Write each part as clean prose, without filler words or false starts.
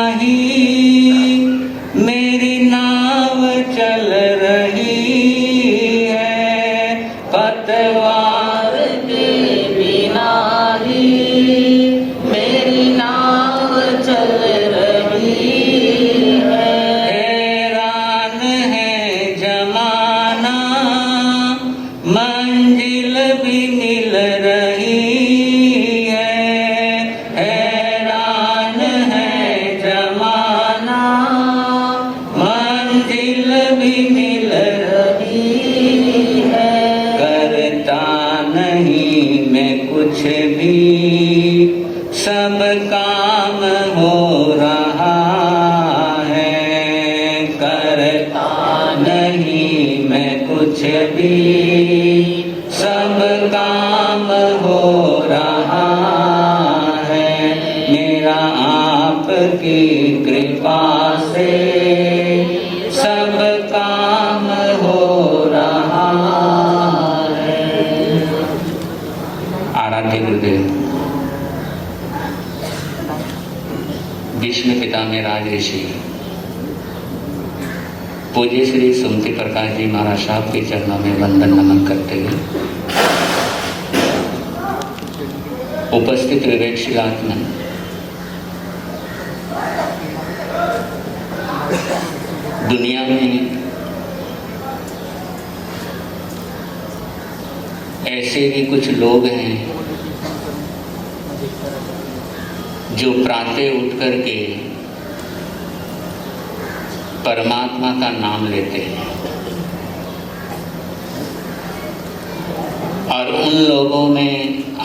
नाही, मेरी नाव चल रही है, पतवार के बिना ही मेरी नाव चल रही है। हैरान है जमाना, मंजिल भी मिल रही है। हैरान है जमाना, मंजिल भी मिल रही है। करता नहीं मैं कुछ भी, सब काम हो रहा है। करता नहीं मैं कुछ भी, सब काम हो रहा है। मेरा आपकी कृपा से सब काम हो रहा है। आराध्य गुरुदेव विष्णु पिता में राज ऋषि पूज्य श्री सुमति प्रकाश जी महाराज साहब के चरणों में वंदन नमन करते हुए उपस्थित विवेकशील आत्मा, दुनिया में ऐसे भी कुछ लोग हैं जो प्रातः उठ करके परमात्मा का नाम लेते हैं, और उन लोगों में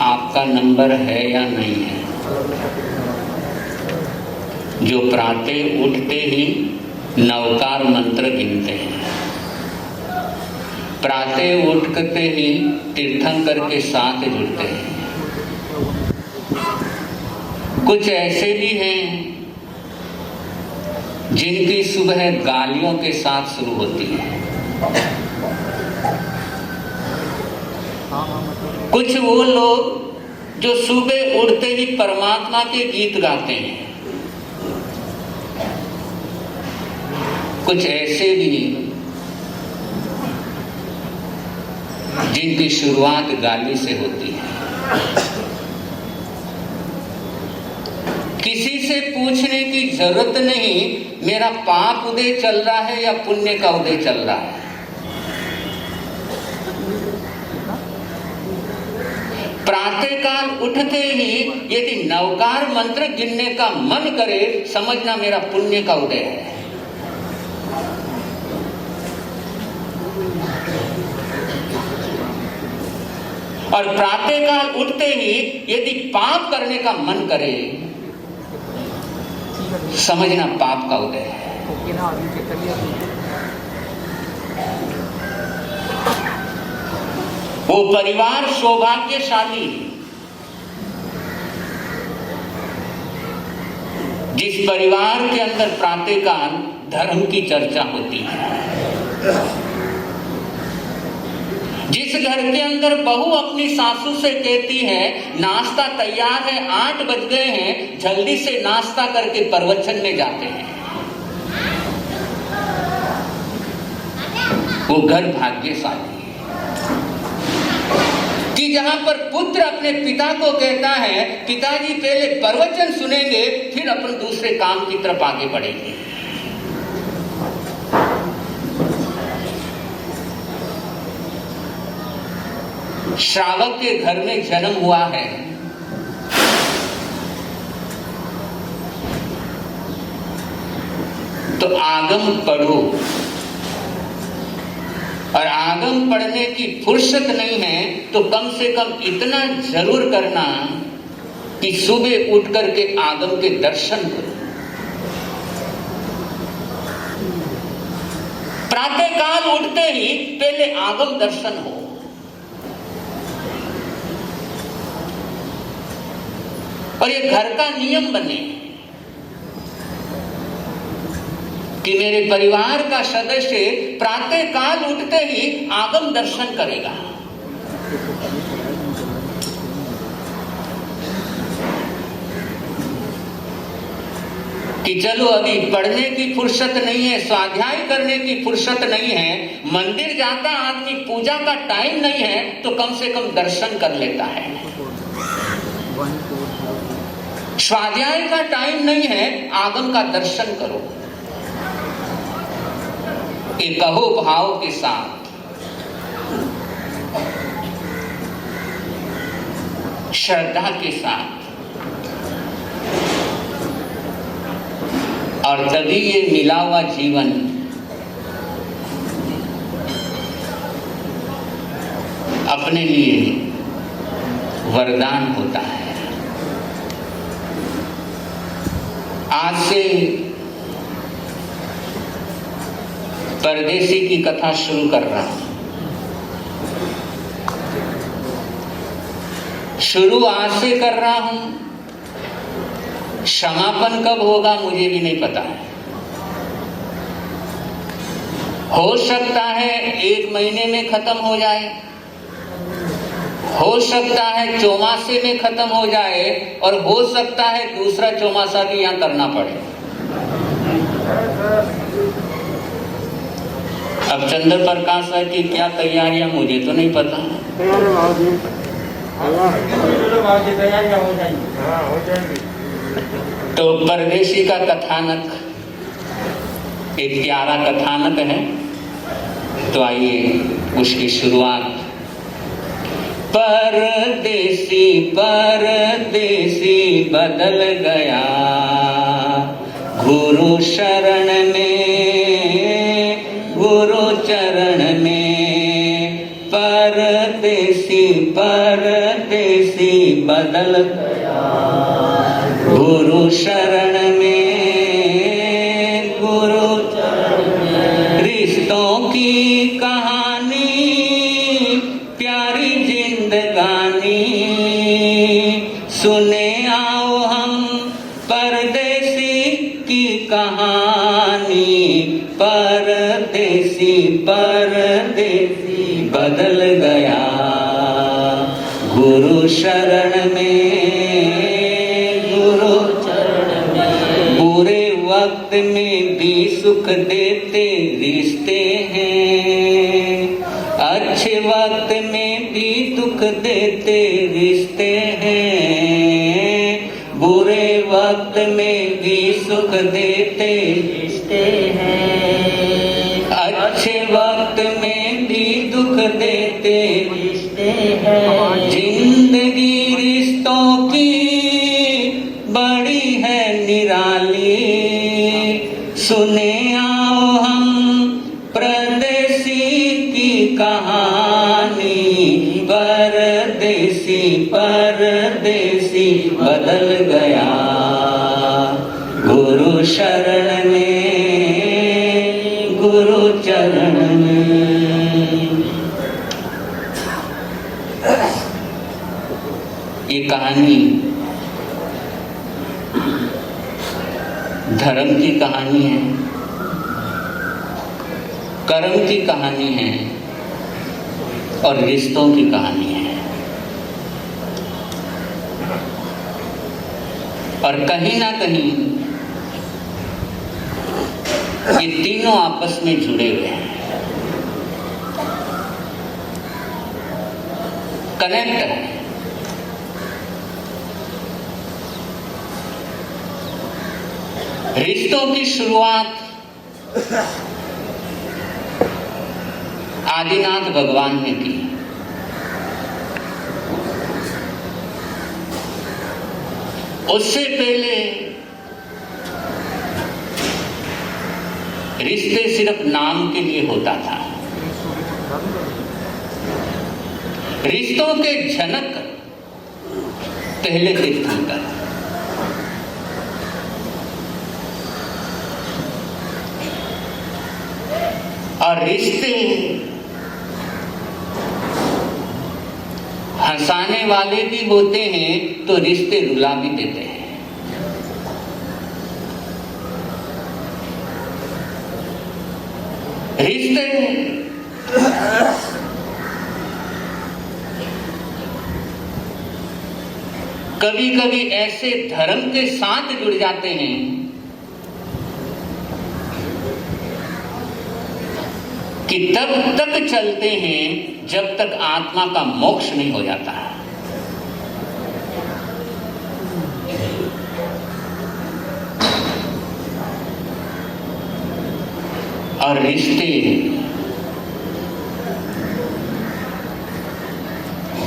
आपका नंबर है या नहीं है, जो प्रातः उठते ही नवकार मंत्र गिनते हैं, प्रातः उठते ही तीर्थंकर के साथ जुड़ते हैं। कुछ ऐसे भी हैं जिनकी सुबह गालियों के साथ शुरू होती है। कुछ वो लोग जो सुबह उठते ही परमात्मा के गीत गाते हैं। कुछ ऐसे भी जिनकी शुरुआत गाली से होती है। किसी से पूछने की जरूरत नहीं मेरा पाप उदय चल रहा है या पुण्य का उदय चल रहा है। प्रातःकाल उठते ही यदि नवकार मंत्र गिनने का मन करे, समझना मेरा पुण्य का उदय है। और प्रातःकाल उठते ही यदि पाप करने का मन करे, समझना पाप का उदय है। वो परिवार सौभाग्यशाली जिस परिवार के अंदर प्रातःकाल धर्म की चर्चा होती है, जिस घर के अंदर बहू अपनी सासू से कहती है नाश्ता तैयार है, 8 बज गए हैं, जल्दी से नाश्ता करके प्रवचन में जाते हैं, वो घर भाग्यशाली है। कि जहां पर पुत्र अपने पिता को कहता है पिताजी पहले प्रवचन सुनेंगे फिर अपन दूसरे काम की तरफ आगे बढ़ेंगे। श्रावक के घर में जन्म हुआ है तो आगम पढ़ो, और आगम पढ़ने की फुर्सत नहीं है तो कम से कम इतना जरूर करना कि सुबह उठ करके आगम के दर्शन करो। प्रातःकाल उठते ही पहले आगम दर्शन हो। और ये घर का नियम बने कि मेरे परिवार का सदस्य प्रातःकाल उठते ही आगम दर्शन करेगा। कि चलो अभी पढ़ने की फुर्सत नहीं है, स्वाध्याय करने की फुर्सत नहीं है, मंदिर जाता आदमी, पूजा का टाइम नहीं है, तो कम से कम दर्शन कर लेता है। स्वाध्याय का टाइम नहीं है, आगम का दर्शन करो, एक अहो भाव के साथ, श्रद्धा के साथ, और तभी ये मिला हुआ जीवन अपने लिए वरदान होता है। आज से परदेसी की कथा शुरू कर रहा हूं। शुरू आज से कर रहा हूं, समापन कब होगा मुझे भी नहीं पता है। हो सकता है 1 महीने में खत्म हो जाए, हो सकता है चौमासे में खत्म हो जाए, और हो सकता है दूसरा चौमासा भी यहां करना पड़े। अब चंद्र प्रकाश सर की क्या तैयारियां मुझे तो नहीं पता। तो परदेसी का कथानक एक प्यारा कथानक है, तो आइए उसकी शुरुआत। परदेसी परदेसी बदल गया गुरु शरण में, गुरु चरण में। परदेसी परदेसी बदल गया गुरु शरण में, गुरु चरण में। रिश्तों की कहानी प्यारी जिंदगानी, सुने आओ हम परदेसी की कहानी। परदेसी परदेसी बदल गया गुरु शरण में, गुरु चरण में। बुरे वक्त में भी सुख देते रिश्ते हैं, अच्छे वक्त में भी दुख देते रिश्ते हैं। बुरे वक्त में भी सुख देते रिश्ते हैं, अच्छे वक्त में भी दुख देते रिश्ते हैं। जिंदगी रिश्तों की बड़ी है निराली, सुने आओ हम परदेसी की कहानी। परदेसी परदेसी बदल गया गुरु शरण में, गुरु चरण में। ये कहानी धर्म की कहानी है, कर्म की कहानी है, और रिश्तों की कहानी है। और कहीं ना कहीं ये तीनों आपस में जुड़े हुए हैं, कनेक्ट है। रिश्तों की शुरुआत आदिनाथ भगवान ने की। उससे पहले रिश्ते सिर्फ नाम के लिए होता था। रिश्तों के जनक पहले तीर्थंकर, और रिश्ते हंसाने वाले भी होते हैं तो रिश्ते रुला भी देते हैं। रिश्ते कभी कभी ऐसे धर्म के साथ जुड़ जाते हैं कि तब तक चलते हैं जब तक आत्मा का मोक्ष नहीं हो जाता है। और रिश्ते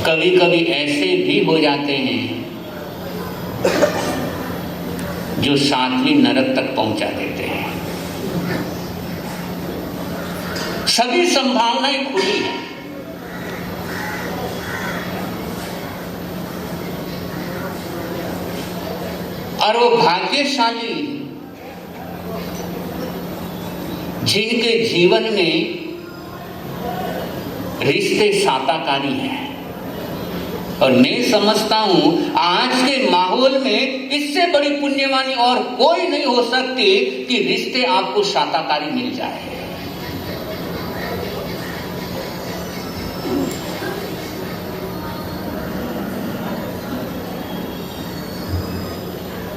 कभी कभी ऐसे भी हो जाते हैं जो सातवीं नरक तक पहुंचा देते हैं। सभी संभावनाएं खुली हैं। और वो भाग्यशाली जिनके जीवन में रिश्ते साताकारी हैं। और मैं समझता हूं आज के माहौल में इससे बड़ी पुण्यवानी और कोई नहीं हो सकती कि रिश्ते आपको साताकारी मिल जाए।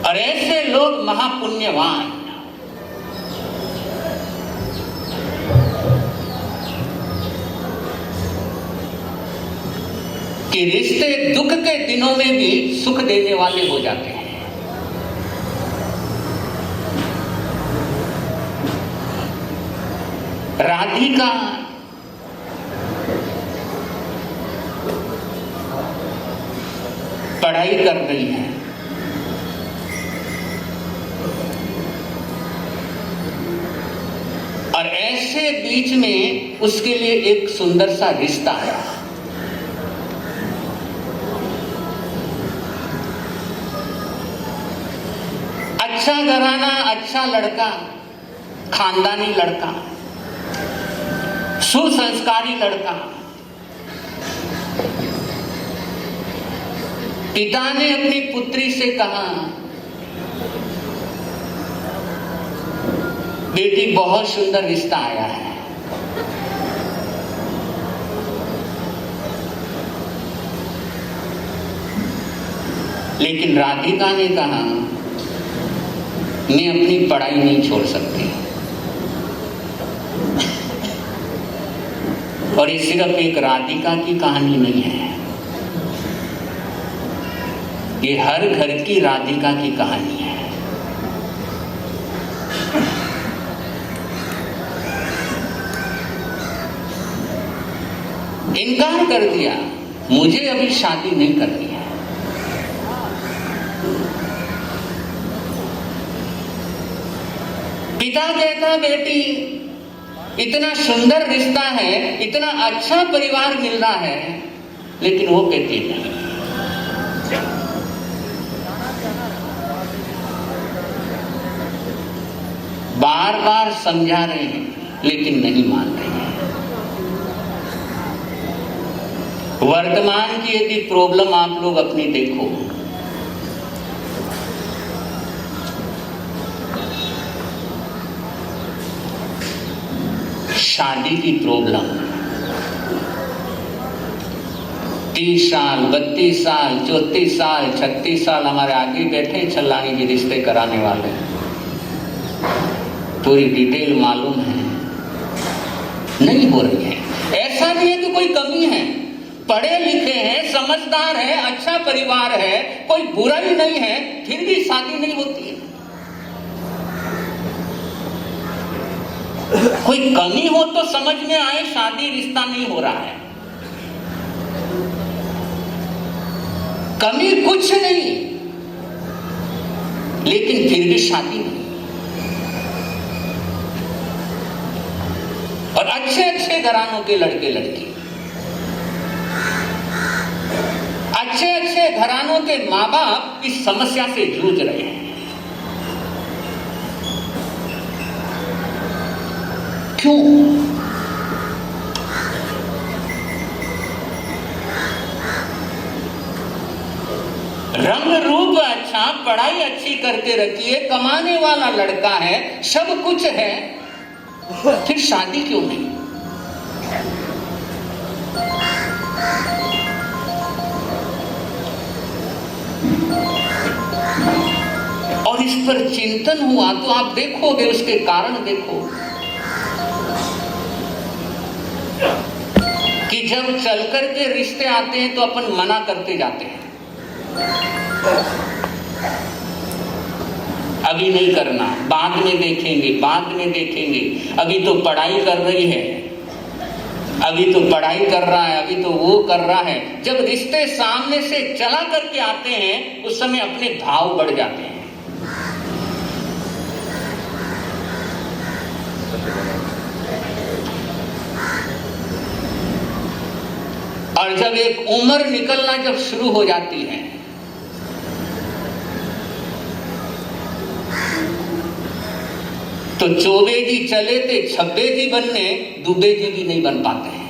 और ऐसे लोग महापुण्यवान कि रिश्ते दुख के दिनों में भी सुख देने वाले हो जाते हैं। राधिका पढ़ाई कर रही है और ऐसे बीच में उसके लिए एक सुंदर सा रिश्ता है। अच्छा घराना, अच्छा लड़का, खानदानी लड़का, सुसंस्कारी लड़का। पिता ने अपनी पुत्री से कहा, बेटी बहुत सुंदर रिश्ता आया है, लेकिन राधिका ने कहा मैं अपनी पढ़ाई नहीं छोड़ सकती। और ये सिर्फ एक राधिका की कहानी नहीं है, ये हर घर की राधिका की कहानी है। इनकार कर दिया, मुझे अभी शादी नहीं करनी है। पिता कहता बेटी इतना सुंदर रिश्ता है, इतना अच्छा परिवार मिल रहा है, लेकिन वो कहती नहीं। बार बार समझा रहे हैं लेकिन नहीं मान रहे हैं। वर्तमान की यदि प्रॉब्लम आप लोग अपनी देखो, शादी की प्रॉब्लम 30 साल, 32 साल, 34 साल, 36 साल हमारे आगे बैठे छलानी जी रिश्ते कराने वाले, पूरी डिटेल मालूम है, नहीं हो रही है। ऐसा नहीं है कि कोई कमी है, पढ़े लिखे हैं, समझदार है, अच्छा परिवार है, कोई बुराई नहीं है, फिर भी शादी नहीं होती है। कोई कमी हो तो समझ में आए, शादी रिश्ता नहीं हो रहा है। कमी कुछ नहीं, लेकिन फिर भी शादी नहीं। और अच्छे अच्छे घरानों के लड़के लड़की, अच्छे अच्छे घरानों के माँ बाप इस समस्या से जूझ रहे हैं। क्यों? रंग रूप अच्छा, पढ़ाई अच्छी करके रखिए, कमाने वाला लड़का है, सब कुछ है, फिर शादी क्यों नहीं? और इस पर चिंतन हुआ तो आप देखोगे, उसके कारण देखो। कि जब चलकर के रिश्ते आते हैं तो अपन मना करते जाते हैं, अभी नहीं करना, बाद में देखेंगे, बाद में देखेंगे, अभी तो पढ़ाई कर रही है, अभी तो पढ़ाई कर रहा है, अभी तो वो कर रहा है। जब रिश्ते सामने से चला करके आते हैं उस समय अपने भाव बढ़ जाते हैं। और जब एक उम्र निकलना जब शुरू हो जाती है तो चौबे जी चले थे छब्बे जी बनने, दुबे जी भी नहीं बन पाते हैं।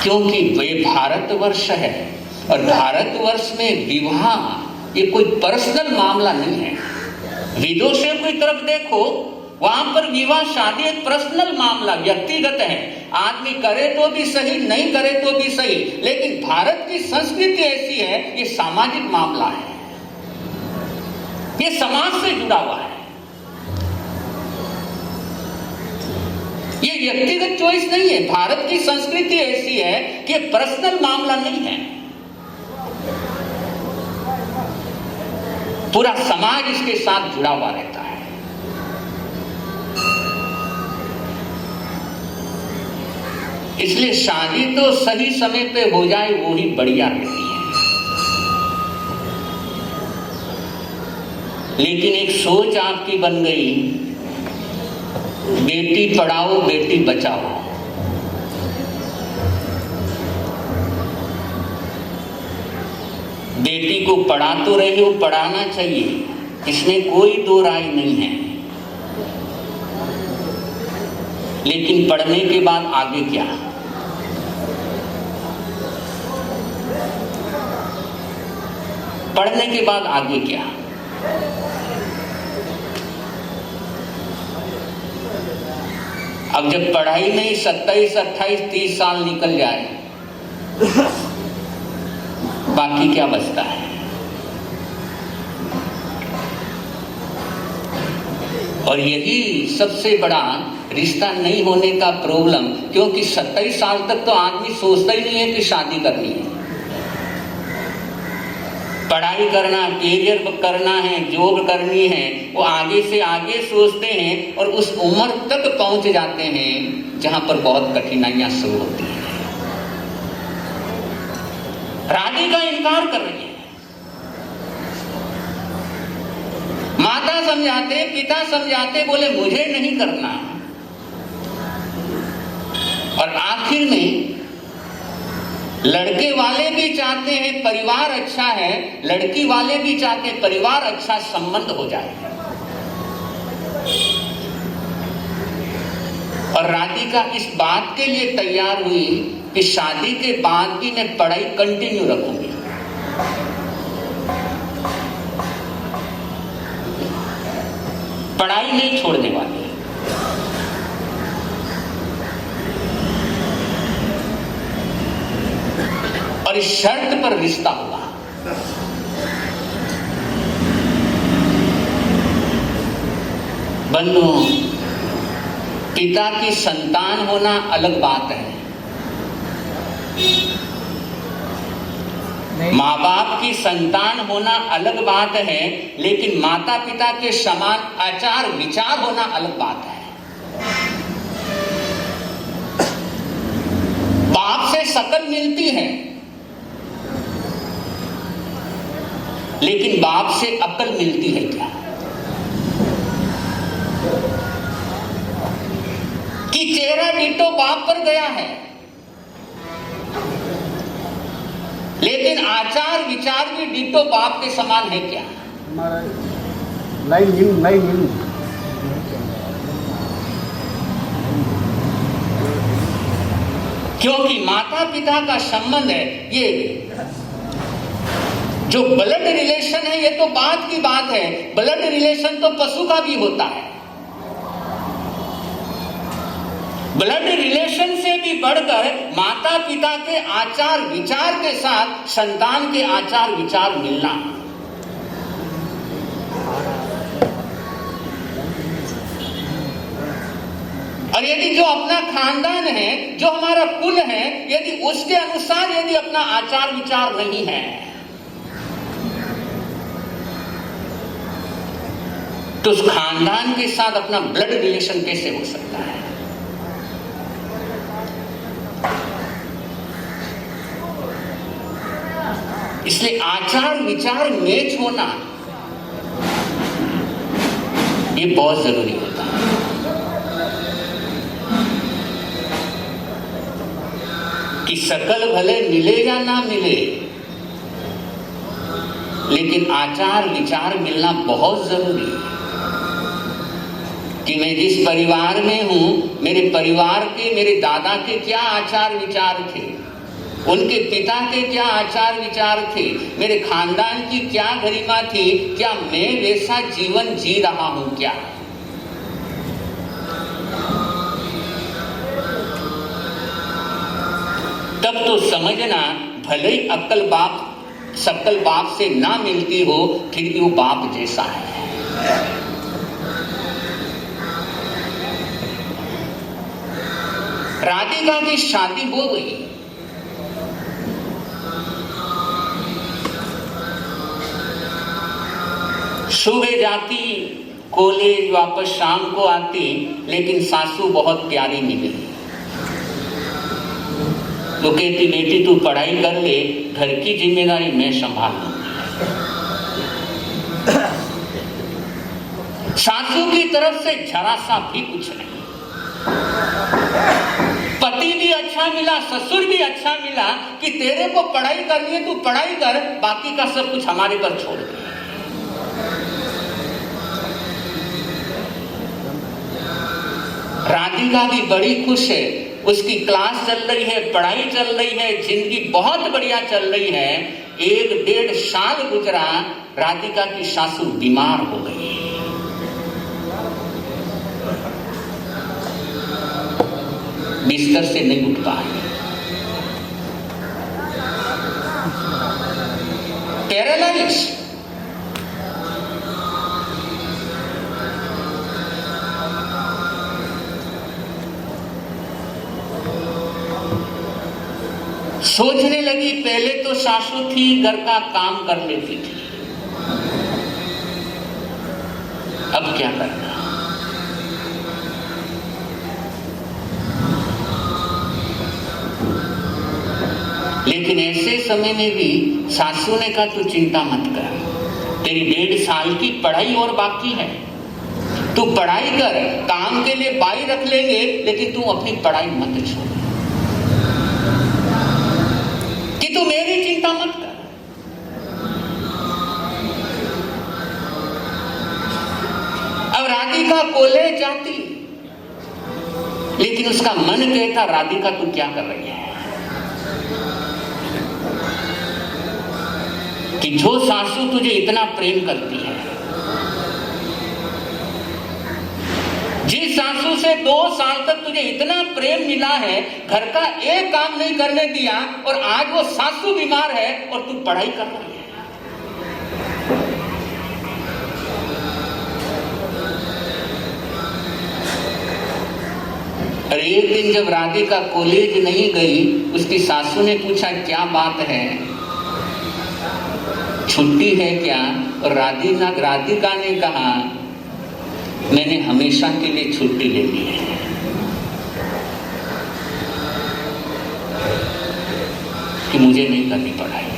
क्योंकि वे भारतवर्ष है और भारतवर्ष में विवाह ये कोई पर्सनल मामला नहीं है। विदेशों की तरफ देखो, वहां पर विवाह शादी एक पर्सनल मामला, व्यक्तिगत है। आदमी करे तो भी सही, नहीं करे तो भी सही, लेकिन भारत की संस्कृति ऐसी है, ये सामाजिक मामला है, ये समाज से जुड़ा हुआ है। ये व्यक्तिगत चॉइस नहीं है। भारत की संस्कृति ऐसी है कि पर्सनल मामला नहीं है, पूरा समाज इसके साथ जुड़ा हुआ रहता है। इसलिए शादी तो सही समय पे हो जाए वो ही बढ़िया रहती है। लेकिन एक सोच आपकी बन गई, बेटी पढ़ाओ बेटी बचाओ। बेटी को पढ़ा तो रहे हो, पढ़ाना चाहिए, इसमें कोई दो राय नहीं है, लेकिन पढ़ने के बाद आगे क्या? पढ़ने के बाद आगे क्या? अब जब पढ़ाई नहीं 27, 28, 30 साल निकल जाए, बाकी क्या बचता है? और यही सबसे बड़ा रिश्ता नहीं होने का प्रॉब्लम, क्योंकि 27 साल तक तो आदमी सोचता ही नहीं है कि शादी करनी है। पढ़ाई करना, कैरियर करना है, जॉब करनी है, वो आगे से आगे सोचते हैं और उस उम्र तक पहुंच जाते हैं जहां पर बहुत कठिनाइयां शुरू होती हैं। राधिका इनकार कर रही है। माता समझाते, पिता समझाते, बोले मुझे नहीं करना। और आखिर में लड़के वाले भी चाहते हैं परिवार अच्छा है, लड़की वाले भी चाहते हैं परिवार अच्छा, संबंध हो जाए। और राधिका इस बात के लिए तैयार हुई कि शादी के बाद भी मैं पढ़ाई कंटिन्यू रखूंगी। पढ़ाई नहीं छोड़ने वाली। और इस शर्त पर रिश्ता हुआ। बंधु, पिता की संतान होना अलग बात है, माँ बाप की संतान होना अलग बात है, लेकिन माता पिता के समान आचार विचार होना अलग बात है। बाप से शकल मिलती है, लेकिन बाप से अकल मिलती है क्या? कि चेहरा डिटो बाप पर गया है, लेकिन आचार विचार भी डिटो बाप के समान है क्या? क्योंकि माता पिता का संबंध है, ये जो ब्लड रिलेशन है, ये तो बात की बात है। ब्लड रिलेशन तो पशु का भी होता है। ब्लड रिलेशन से भी बढ़कर माता पिता के आचार विचार के साथ संतान के आचार विचार मिलना। और यदि जो अपना खानदान है, जो हमारा कुल है, यदि उसके अनुसार यदि अपना आचार विचार नहीं है, तो उस खानदान के साथ अपना ब्लड रिलेशन कैसे हो सकता है? इसलिए आचार विचार मैच होना ये बहुत जरूरी होता है। कि शकल भले मिले या ना मिले, लेकिन आचार विचार मिलना बहुत जरूरी है। कि मैं जिस परिवार में हूं, मेरे परिवार के, मेरे दादा के क्या आचार विचार थे, उनके पिता के क्या आचार विचार थे, मेरे खानदान की क्या गरिमा थी, क्या मैं वैसा जीवन जी रहा हूं क्या? तब तो समझना, भले ही अक्ल बाप शक्ल बाप से ना मिलती हो, फिर भी वो बाप जैसा है। राधिका की शादी हो गई। सुबह जाती, कॉलेज वापस शाम को आती, लेकिन सासू बहुत प्यारी मिली। तो कहती, बेटी तू पढ़ाई कर ले, घर की जिम्मेदारी मैं संभाल लूंगी। सासू की तरफ से जरा सा भी कुछ नहीं। पति भी अच्छा मिला, ससुर भी अच्छा मिला कि तेरे को पढ़ाई करनी है, तू पढ़ाई कर, बाकी का सब कुछ हमारे पर छोड़ दे। राधिका भी बड़ी खुश है, उसकी क्लास चल रही है, पढ़ाई चल रही है, जिंदगी बहुत बढ़िया चल रही है। 1-1.5 साल गुजरा, राधिका की सासू बीमार हो गई। बिस्तर से नहीं उठ पाई, पैरालाइज। सोचने लगी, पहले तो सासू थी, घर का काम कर लेती थी, अब क्या करना? लेकिन ऐसे समय में भी सासू ने कहा, तू चिंता मत कर, तेरी 1.5 साल की पढ़ाई और बाकी है, तू पढ़ाई कर, काम के लिए बाई रख लेंगे, लेकिन तू अपनी पढ़ाई मत छोड़, कि तू मेरी चिंता मत कर। अब राधिका कॉलेज जाती, लेकिन उसका मन कहता, राधिका तू क्या कर रही है? कि जो सासू तुझे इतना प्रेम करती है, जिस सासू से 2 साल तक तुझे इतना प्रेम मिला है, घर का एक काम नहीं करने दिया, और आज वो सासू बीमार है और तू पढ़ाई कर रही है। और एक दिन जब राधिका कॉलेज नहीं गई, उसकी सासू ने पूछा, क्या बात है, छुट्टी है क्या? और राधिका ने कहा, मैंने हमेशा के लिए छुट्टी ले ली है। कि मुझे नहीं करनी पढ़ाई।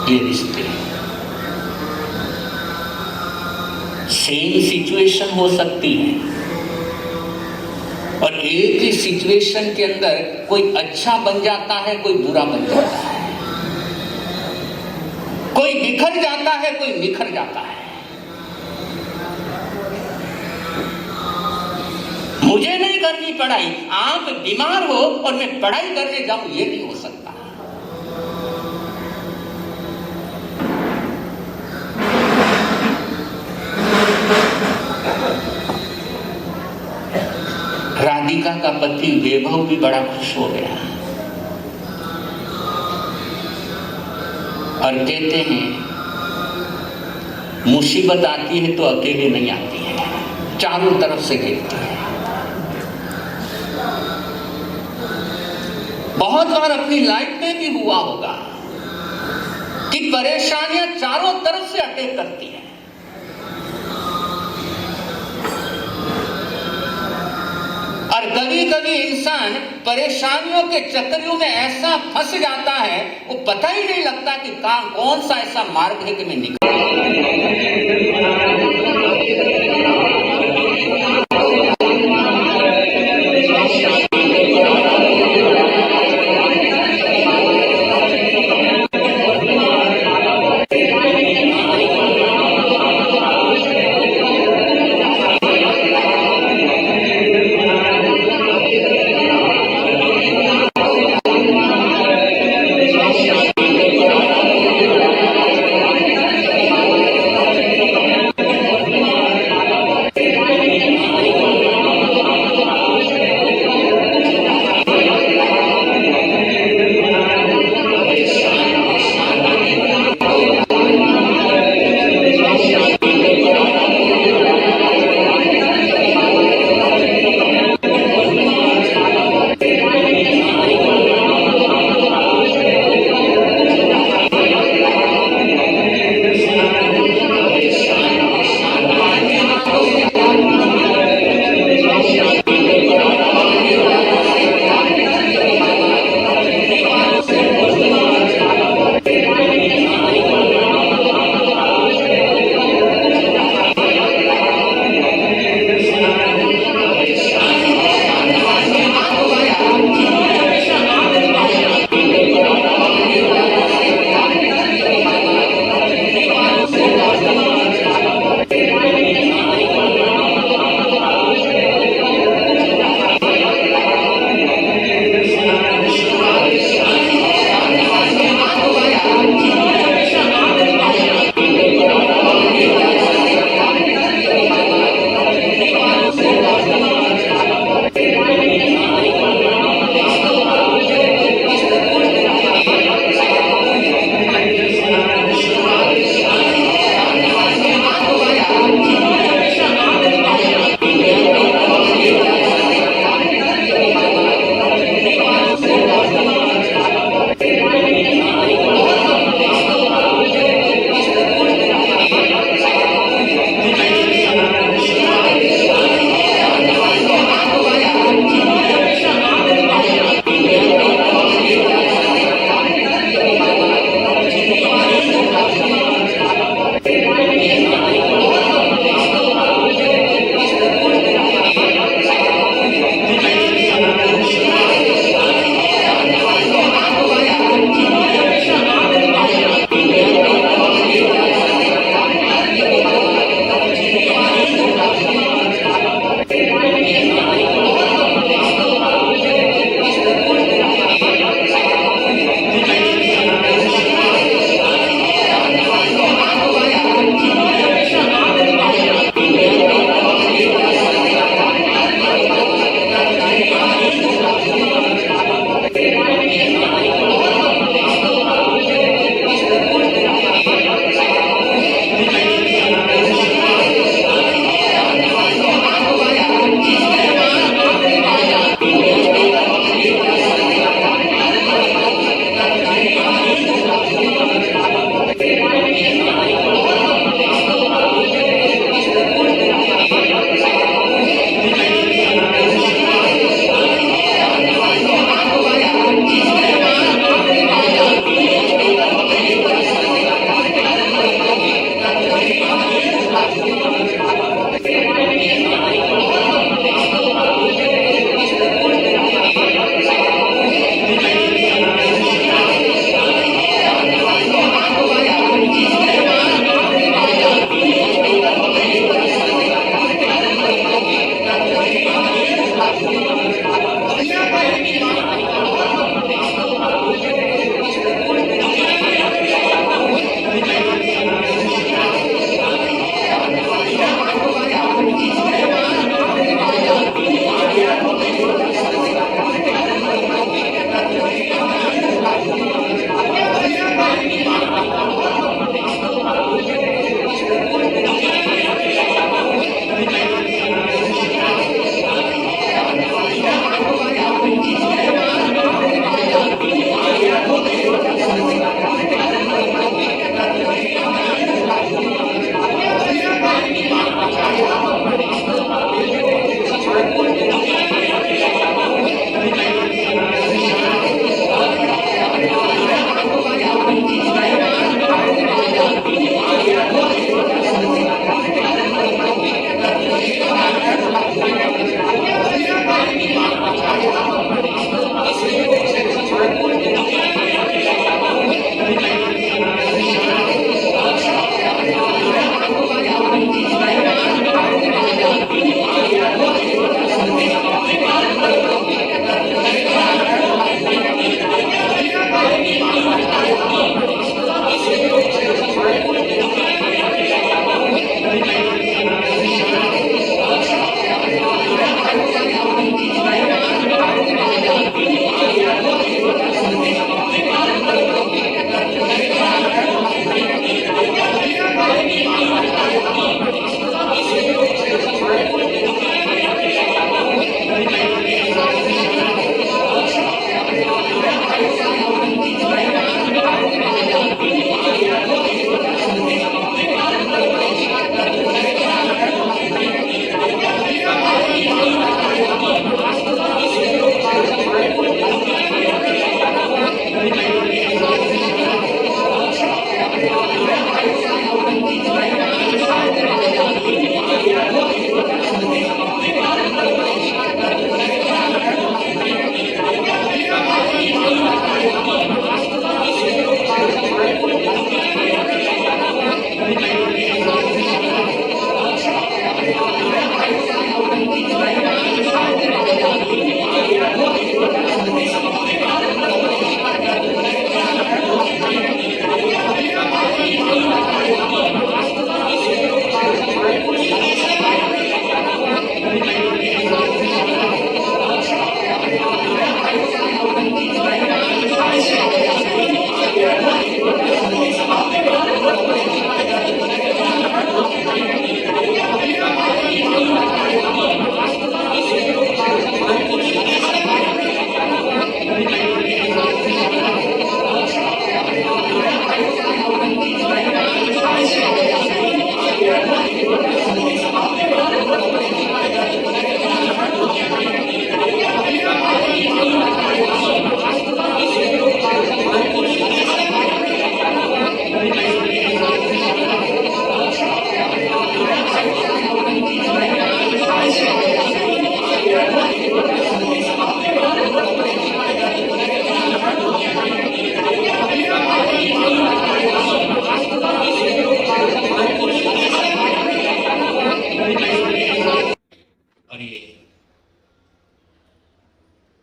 ये रिश्ते सेम सिचुएशन हो सकती है, और एक ही सिचुएशन के अंदर कोई अच्छा बन जाता है, कोई बुरा बन जाता है, कोई बिखर जाता है, कोई निखर जाता है। मुझे नहीं करनी पढ़ाई, आप बीमार हो और मैं पढ़ाई करने जाऊं, ये नहीं हो सकता। राधिका का पति वैभव भी बड़ा खुश हो गया और कहते हैं मुसीबत आती है तो अकेले नहीं आती है, चारों तरफ से घेरती है। बहुत बार अपनी लाइफ में भी हुआ होगा कि परेशानियां चारों तरफ से अटैक करती हैं। और कभी कभी इंसान परेशानियों के चक्करों में ऐसा फंस जाता है, वो पता ही नहीं लगता कि कौन सा ऐसा मार्ग है कि मैं निकल।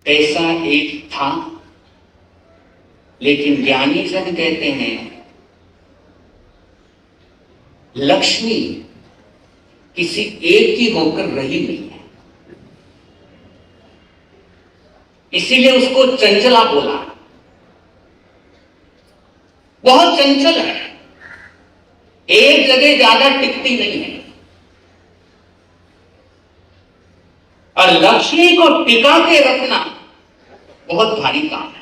ऐसा एक था, लेकिन ज्ञानी जन कहते हैं लक्ष्मी किसी एक की होकर रही नहीं है, इसीलिए उसको चंचला बोला। बहुत चंचल है, एक जगह ज्यादा टिकती नहीं है। और लक्ष्मी को टिका के रखना बहुत भारी काम है।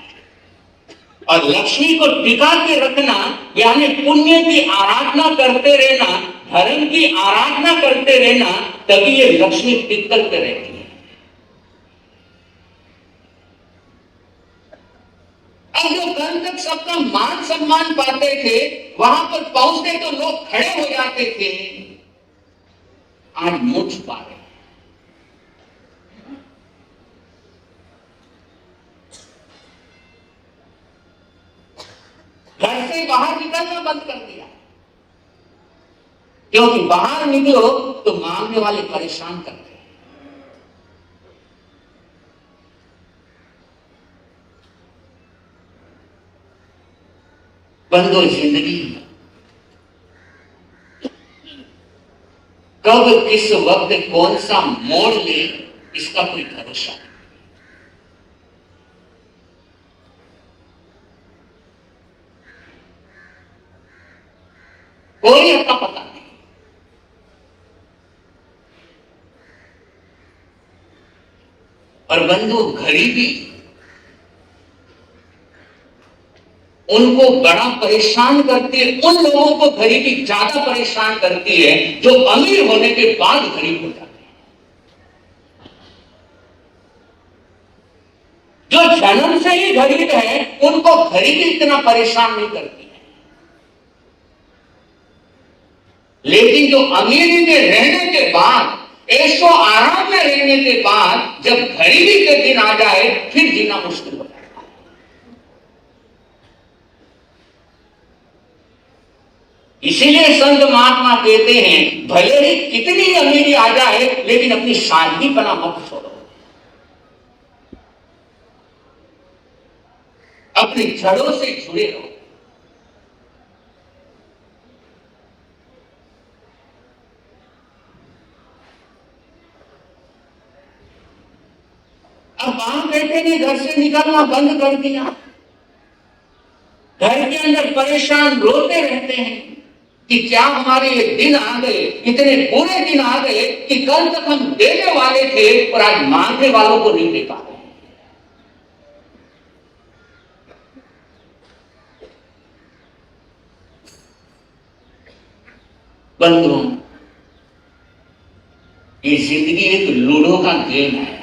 और लक्ष्मी को टिका के रखना यानी पुण्य की आराधना करते रहना, धर्म की आराधना करते रहना, तभी ये लक्ष्मी टिक करके रहती है। अब जो कल तक सबका मान सम्मान पाते थे, वहां पर पहुंचते तो लोग खड़े हो जाते थे, आज मुंह छुपा रहे। घर से बाहर निकलना बंद कर दिया, क्योंकि बाहर निकलो तो मांगने वाले परेशान करते हैं। बंदो जिंदगी कब किस वक्त कौन सा मोड़ ले, इसका कोई भरोसा नहीं। कोई अपना पता नहीं। और बंधु घड़ी भी उनको बड़ा परेशान करती है, उन लोगों को घड़ी भी ज्यादा परेशान करती है जो अमीर होने के बाद घड़ी हो जाते हैं। जो जन्म से ही गरीब है उनको घड़ी भी इतना परेशान नहीं करती है, लेकिन जो अमीरी में रहने के बाद, ऐशो आराम में रहने के बाद जब गरीबी के दिन आ जाए, फिर जीना मुश्किल हो जाता है। इसीलिए संत महात्मा कहते हैं भले ही कितनी अमीरी आ जाए, लेकिन अपनी सादगीपना मत छोड़ो, अपनी जड़ों से जुड़े रहो। अब बाहर कहते हैं घर से निकलना बंद कर दिया, घर के अंदर परेशान रोते रहते हैं कि क्या हमारे ये दिन आ गए, इतने बुरे दिन आ गए कि कल तक हम देने वाले थे और आज मांगने वालों को नहीं दे पा रहे। बंधुओं, ये जिंदगी एक लूडो का गेम है।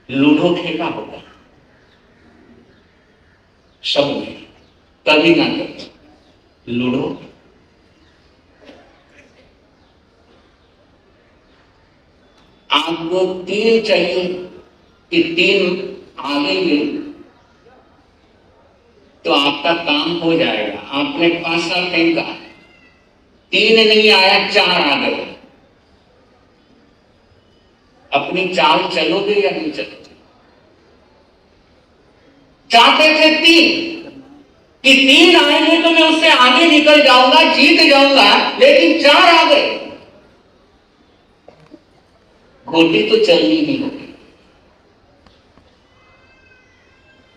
लूडो खेला होगा सबने, कभी ना कभी लूडो। आपको 3 चाहिए कि 3 आगे में तो आपका काम हो जाएगा। आपने 5 फेंका, 3 नहीं आया, 4 आ गए। अपनी चाल चलोगे या नहीं चलोगे? चाहते थे 3 कि 3 आएंगे तो मैं उससे आगे निकल जाऊंगा, जीत जाऊंगा, लेकिन 4 आ गए। घोटी तो चलनी ही होगी।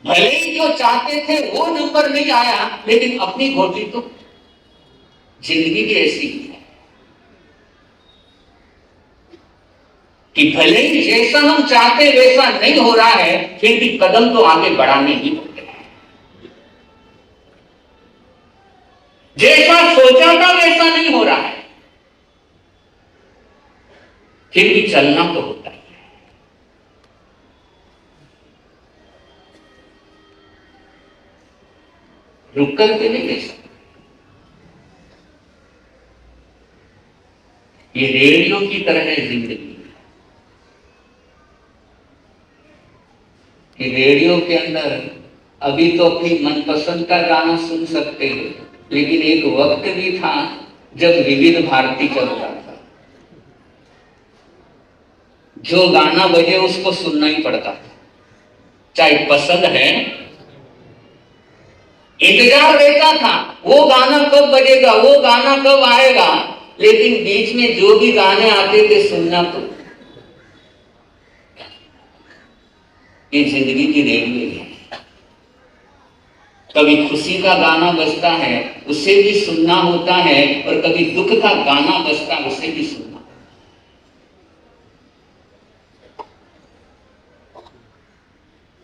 भले ही जो चाहते थे वो नंबर नहीं आया, लेकिन अपनी घोटी तो, जिंदगी भी ऐसी ही है कि भले ही जैसा हम चाहते वैसा नहीं हो रहा है, फिर भी कदम तो आगे बढ़ाने ही होते हैं। जैसा सोचा था वैसा नहीं हो रहा है, फिर भी चलना तो होता है। रुक करके नहीं ले सकते। ये रेडियो की तरह है जिंदगी। कि रेडियो के अंदर अभी तो अपनी मनपसंद का गाना सुन सकते हो, लेकिन एक वक्त भी था जब विविध भारती चलता था। जो गाना बजे उसको सुनना ही पड़ता है, चाहे पसंद है। इंतजार रहता था वो गाना कब बजेगा, वो गाना कब आएगा, लेकिन बीच में जो भी गाने आते थे सुनना तो। ये जिंदगी की रेलवे है। कभी खुशी का गाना बजता है उसे भी सुनना होता है, और कभी दुख का गाना बजता है उसे भी सुनना।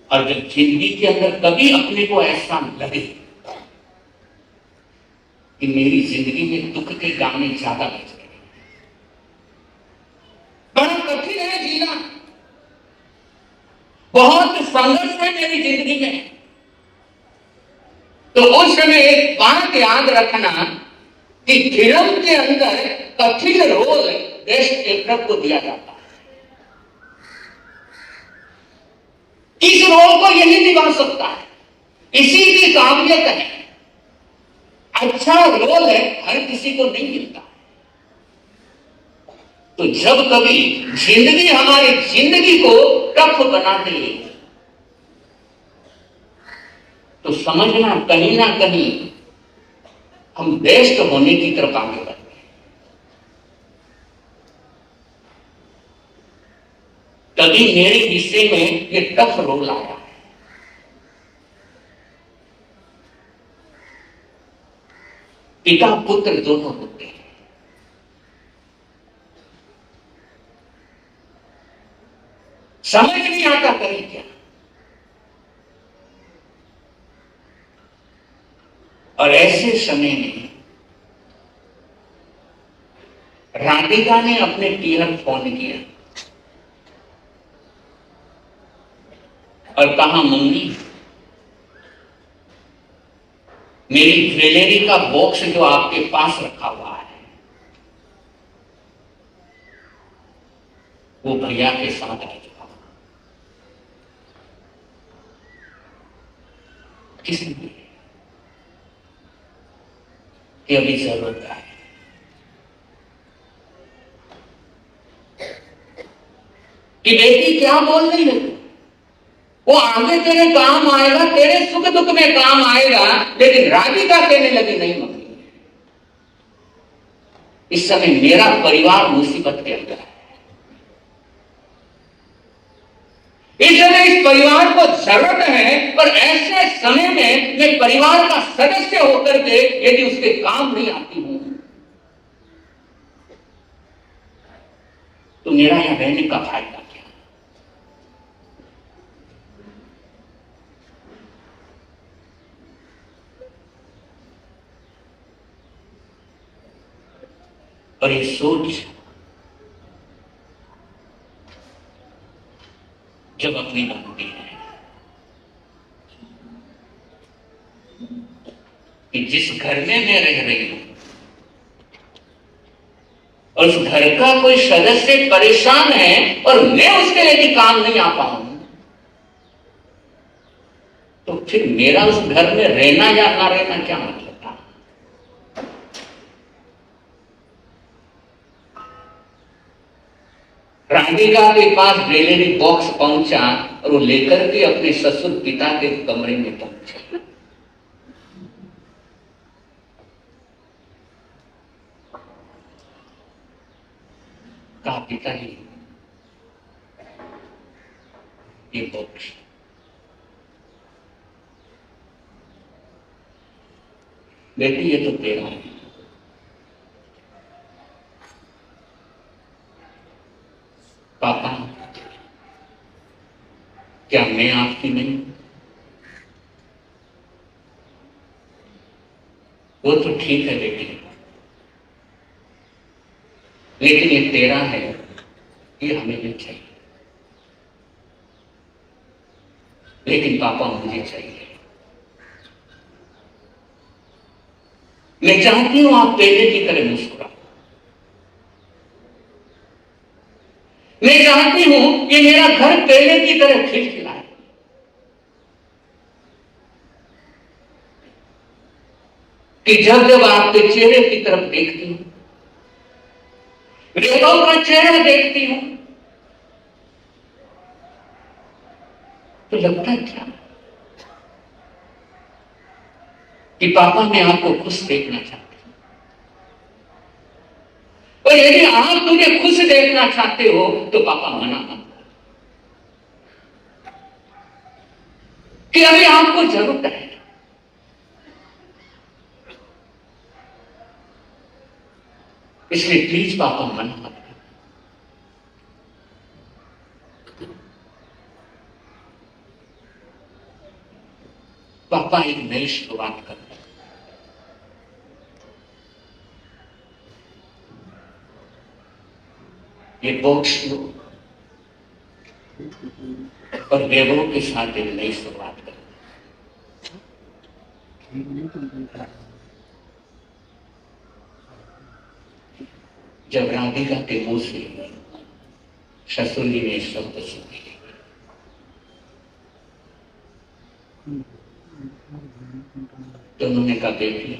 और जब जिंदगी के अंदर कभी अपने को ऐसा लगे कि मेरी जिंदगी में दुख के गाने ज्यादा बज गए, बड़ा कठिन है जीना, बहुत संघर्ष है मेरी जिंदगी में, तो उस समय एक बात याद रखना कि फिल्म के अंदर कठिन रोल बेस्ट एक्टर को दिया जाता है। इस रोल को यही निभा सकता है, इसी की काबिलियत है। अच्छा रोल है हर किसी को नहीं मिलता। तो जब कभी जिंदगी हमारी जिंदगी को टफ बना दे तो समझना कहीं ना कहीं हम बेस्ट होने की तरफ आगे बढ़ते हैं। तभी मेरे हिस्से में ये टफ रोल आया है। पिता पुत्र दोनों होते हैं। समझ नहीं आता कहीं क्या। और ऐसे समय में राधिका ने अपने टीहर फोन किया और कहा, मम्मी मेरी ज्वेलरी का बॉक्स जो आपके पास रखा हुआ है वो भैया के साथ रह चुका। किस लिए? कि अभी जरूरत है। कि बेटी क्या बोल रही है, वो आगे तेरे काम आएगा, तेरे सुख दुख में काम आएगा, लेकिन राधिका कहने लगी, नहीं मम्मी इस समय मेरा परिवार मुसीबत के अंदर है, इस समय इस परिवार को जरूरत है, पर ऐसे समय में मैं परिवार का सदस्य होकर के यदि उसके काम नहीं आती हूं तो मेरा यहां रहने का फायदा क्या। और ये सोच जब अपनी बनती है कि जिस घर में मैं रह रही हूं और उस घर का कोई सदस्य परेशान है और मैं उसके यदि काम नहीं आ पाऊं तो फिर मेरा उस घर में रहना या ना रहना क्या मतलब था। राधिका के पास ज्वेलरी बॉक्स पहुंचा और वो लेकर के अपने ससुर पिता के कमरे में पहुंचा। कहा, पिताजी ये बॉक्स बेटी ये तो तेरा है। पापा क्या मैं आपकी नहीं? वो तो ठीक है बेटी, लेकिन ये तेरा है, ये हमें नहीं चाहिए। लेकिन पापा मुझे चाहिए। मैं चाहती हूं आप पहले की तरह मुस्कुराओ। मैं चाहती हूं कि मेरा घर पहले की तरह खिलखिलाए। कि जब जब आपके चेहरे की तरफ देखती हूं, रेखों का चेहरा देखती हूं, तो लगता क्या कि पापा मैं आपको खुश देखना चाहती हूं, और यदि आप मुझे खुश देखना चाहते हो तो पापा मना मत कि अभी आपको जरूरत है, इसलिए प्लीज पापा मना मत। पापा एक नई शुरुआत कर रहे हैं। ये बॉक्स लो और वैभव के साथ एक नई शुरुआत कर। जब राधिका के मुंह से ससुरी ने शब्द सुने, तो उन्होंने कहा बेटी,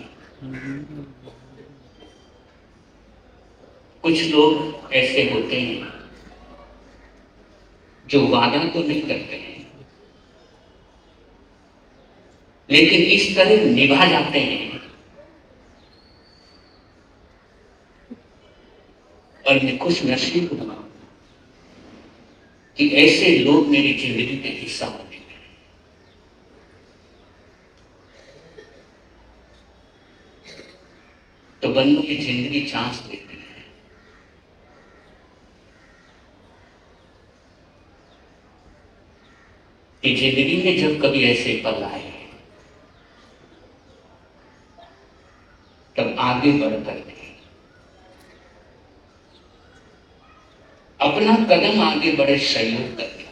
कुछ लोग ऐसे होते हैं जो वादा तो नहीं करते हैं, लेकिन इस तरह निभा जाते हैं, और मैं खुश नसीब हुआ कि ऐसे लोग मेरी जिंदगी के हिस्सा होने लगे। तो बंदों की जिंदगी चांस देती है कि जिंदगी में जब कभी ऐसे पल आए तब आगे बढ़ करके अपना कदम आगे बढ़े, सहयोग करके।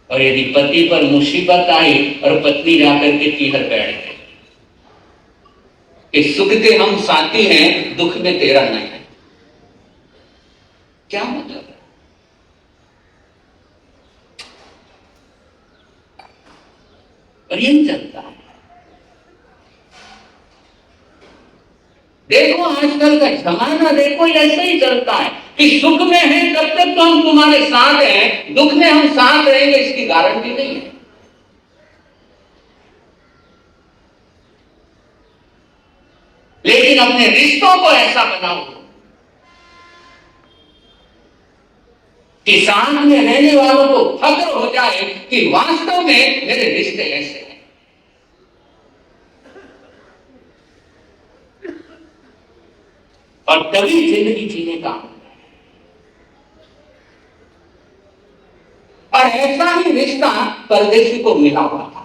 और यदि पति पर मुसीबत आई और पत्नी जाकर के चीहर बैठ गई कि सुख के हम साथी हैं, दुख में तेरा नहीं है, क्या मतलब है? और ये चलता है। देखो आजकल का जमाना देखो, ऐसे ही चलता है कि सुख में है तब तक तो हम तुम्हारे साथ हैं, दुख में हम साथ रहेंगे इसकी गारंटी नहीं है। लेकिन अपने रिश्तों को ऐसा बनाओ कि साथ में रहने वालों को फक्र हो जाए कि वास्तव में मेरे रिश्ते ऐसे हैं। और तभी जिंदगी जीने का। और ऐसा ही रिश्ता परदेशी को मिला हुआ था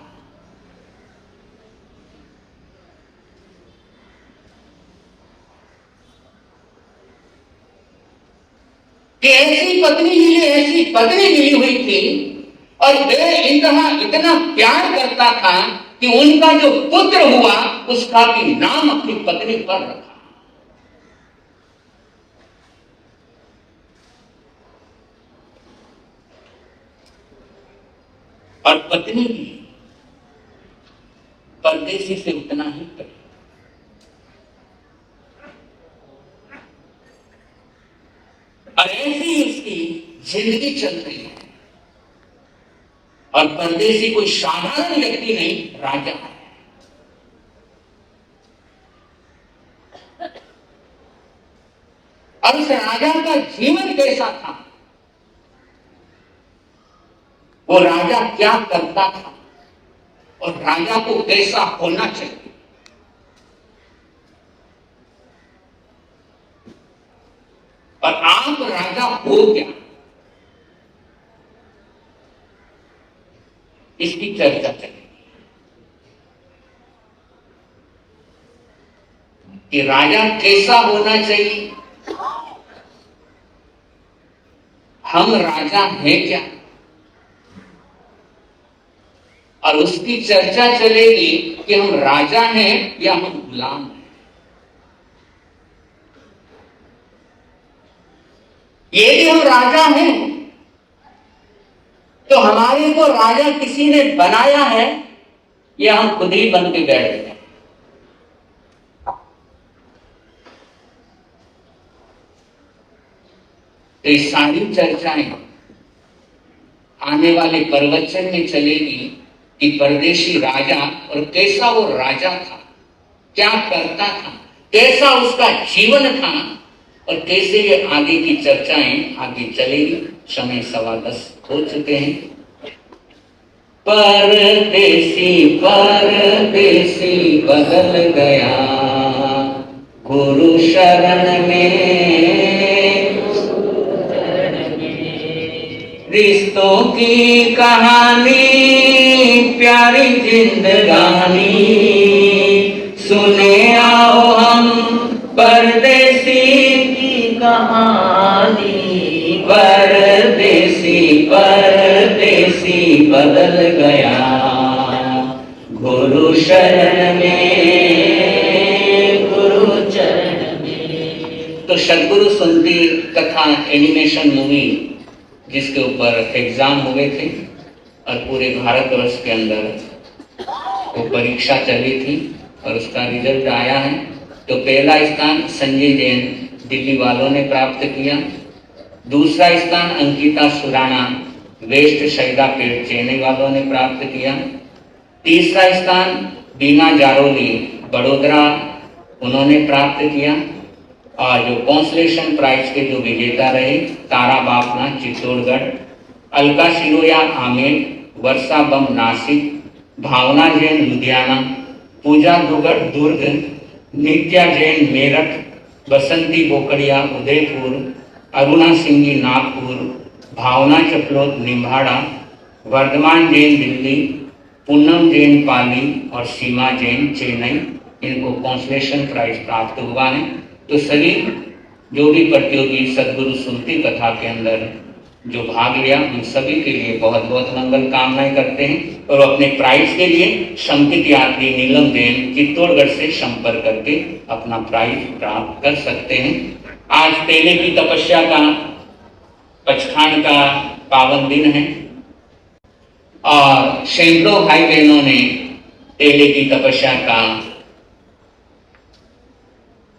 कि ऐसी पत्नी मिली हुई थी और वे इतना प्यार करता था कि उनका जो पुत्र हुआ उसका भी नाम अपनी पत्नी पर रखा। और पत्नी भी परदेसी से उतना ही प्रेम। और ऐसी उसकी जिंदगी चल रही है। और परदेसी कोई साधारण व्यक्ति नहीं, राजा है। और उस राजा का जीवन कैसा था, वो राजा क्या करता था और राजा को कैसा होना चाहिए, और आप राजा हो क्या, इसकी चर्चा चलेगी कि राजा कैसा होना चाहिए, हम राजा हैं क्या, और उसकी चर्चा चलेगी कि हम राजा हैं या हम गुलाम हैं। यदि हम राजा हैं तो हमारे को राजा किसी ने बनाया है या हम खुद ही बन के बैठ गए। तो ये सारी चर्चाएं आने वाले प्रवचन में चलेगी कि परदेशी राजा और कैसा वो राजा था, क्या करता था, कैसा उसका जीवन था और कैसे ये आगे की चर्चाएं आगे चलेगी। समय 10:15 हो चुके हैं। परदेसी परदेसी बदल गया गुरु शरण में, रिश्तों की कहानी प्यारी जिंदगानी सुने आओ हम परदेसी की कहानी। परदेसी परदेसी बदल गया गुरु शरण में, गुरु चरण में। तो सदगुरु सुनती कथा एनिमेशन मूवी जिसके ऊपर एग्जाम हुए थे और पूरे भारतवर्ष के अंदर वो परीक्षा चली थी और उसका रिजल्ट आया है। तो पहला स्थान संजय जैन दिल्ली वालों ने प्राप्त किया, दूसरा स्थान अंकिता सुराना वेस्ट सैदापेट चेन्नई वालों ने प्राप्त किया, तीसरा स्थान बीना जारोली बड़ोदरा उन्होंने प्राप्त किया, और जो कॉन्सलेशन प्राइज के जो विजेता रहे तारा बापना चित्तौड़गढ़, अलका शिरोया आमेर, वर्षा बम नासिक, भावना जैन लुधियाना, पूजा दुगड़ दुर्ग, नित्या जैन मेरठ, बसंती बोकड़िया उदयपुर, अरुणा सिंगी नागपुर, भावना चपलोत निम्बाड़ा, वर्धमान जैन दिल्ली, पूनम जैन पाली और सीमा जैन चेन्नई, इनको कॉन्सलेशन प्राइज प्राप्त हुआ है। तो सभी जो भी प्रतियोगी सदगुरु सुनती कथा के अंदर जो भाग लिया उन सभी के लिए बहुत बहुत मंगल कामनाएं करते हैं और अपने प्राइज के लिए संकित यात्री नीलम जैन चित्तौड़गढ़ से संपर्क करके अपना प्राइज प्राप्त कर सकते हैं। आज तेले की तपस्या का पचखान का पावन दिन है और सैकड़ों भाई बहनों ने तेले की तपस्या का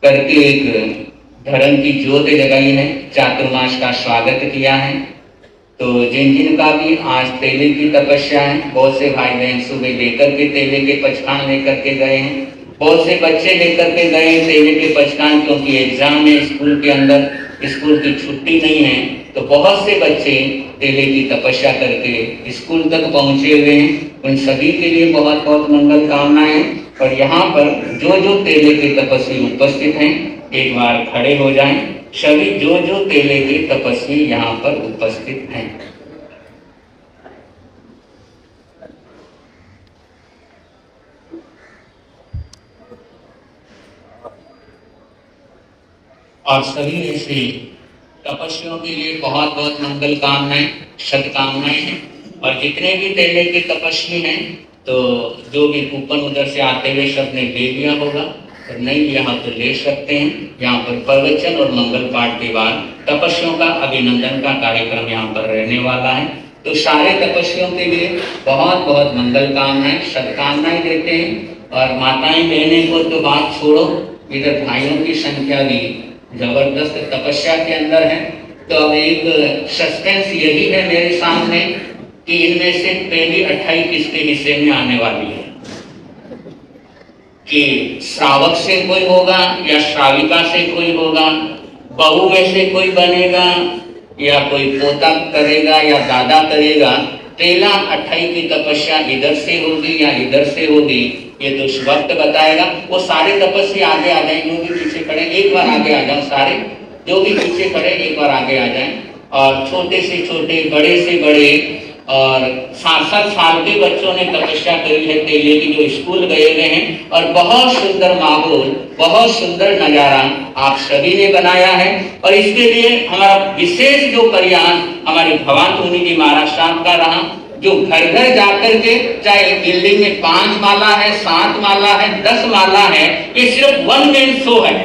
करके एक धर्म की ज्योत जगाई है, चातुर्मास का स्वागत किया है। तो जिन जिन का भी आज तेले की तपस्या है, बहुत से भाई बहन सुबह लेकर के तेले के पचखान लेकर के गए हैं, बहुत से बच्चे लेकर के गए हैं तेले के पचखान, क्योंकि एग्जाम में स्कूल के अंदर स्कूल की छुट्टी नहीं है तो बहुत से बच्चे तेले की तपस्या करके स्कूल तक पहुंचे हुए हैं। उन सभी के लिए बहुत बहुत मंगल कामनाएं। और यहाँ पर जो जो तेले के तपस्वी उपस्थित हैं एक बार खड़े हो जाएं। सभी जो जो तेले के तपस्वी यहाँ पर उपस्थित हैं। और सभी ऐसे तपस्वियों के लिए बहुत बहुत मंगल कामनाएं सदकामनाएं हैं। और जितने भी तेले के तपस्वी हैं तो जो भी कूपन उधर से आते हुए सबने ले लिया होगा और नहीं लिया हो तो ले सकते हैं। यहाँ पर प्रवचन और मंगल पाठ के बाद तपस्वियों का अभिनंदन का कार्यक्रम यहाँ पर रहने वाला है। तो सारे तपस्वियों के लिए बहुत बहुत मंगल कामनाएं सदकामनाएं देते हैं। और माताएं बहनें को तो बात छोड़ो, इधर भाइयों की संख्या भी जबरदस्त तपस्या के अंदर है। तो अब एक सस्पेंस यही है मेरे सामने कि इनमें से पहली 28 किसके हिस्से में आने वाली है, कि श्रावक से कोई होगा या श्राविका से कोई होगा, बहू में से कोई बनेगा या कोई पोता करेगा या दादा करेगा। 13-28 की तपस्या इधर से होगी या इधर से होगी ये तो उस वक्त बताएगा। वो सारे तपस्वी आगे आ जाए, जो भी पीछे खड़े एक बार आगे आ जाओ, सारे जो भी पीछे खड़े एक बार आगे आ जाएं। और छोटे से छोटे बड़े से बड़े और 7-7 साल के बच्चों ने तपस्या करी है तेले की, जो स्कूल गए हुए हैं। और बहुत सुंदर माहौल, बहुत सुंदर नजारा आप सभी ने बनाया है। और इसके लिए हमारा विशेष जो प्रयास हमारे भगवान मुनि जी महाराज साहब का रहा, जो घर घर जाकर के चाहे बिल्डिंग में 5 माला है, 7 माला है, 10 माला है, ये सिर्फ वन मैन शो है।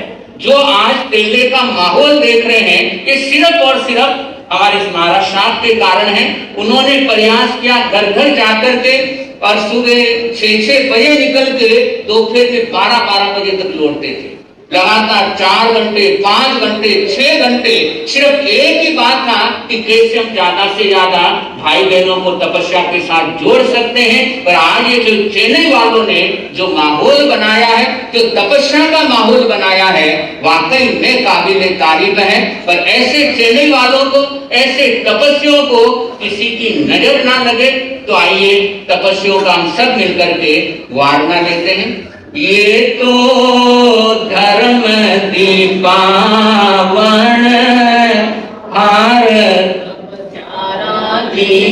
जो आज तेले का माहौल देख रहे हैं ये सिर्फ और सिर्फ हमारे महाराज साहब के कारण है। उन्होंने प्रयास किया घर घर जाकर के, और सुबह 6-6 बजे निकल के दोपहर में 12-12 बजे तक लौटते थे। लगातार 4 घंटे, 5 घंटे, 6 घंटे सिर्फ एक ही बात था कि कैसे हम ज्यादा से ज्यादा भाई बहनों को तपस्या के साथ जोड़ सकते हैं। पर आज ये जो चेन्नई वालों ने जो माहौल बनाया है, जो तपस्या का माहौल बनाया है, वाकई में काबिले तारीफ है। पर ऐसे चेन्नई वालों को, ऐसे तपस्वियों को किसी की नजर ना लगे, तो आइए तपस्वियों का हम सब मिलकर के वारणा लेते हैं। ये तो धर्म दीपावन हार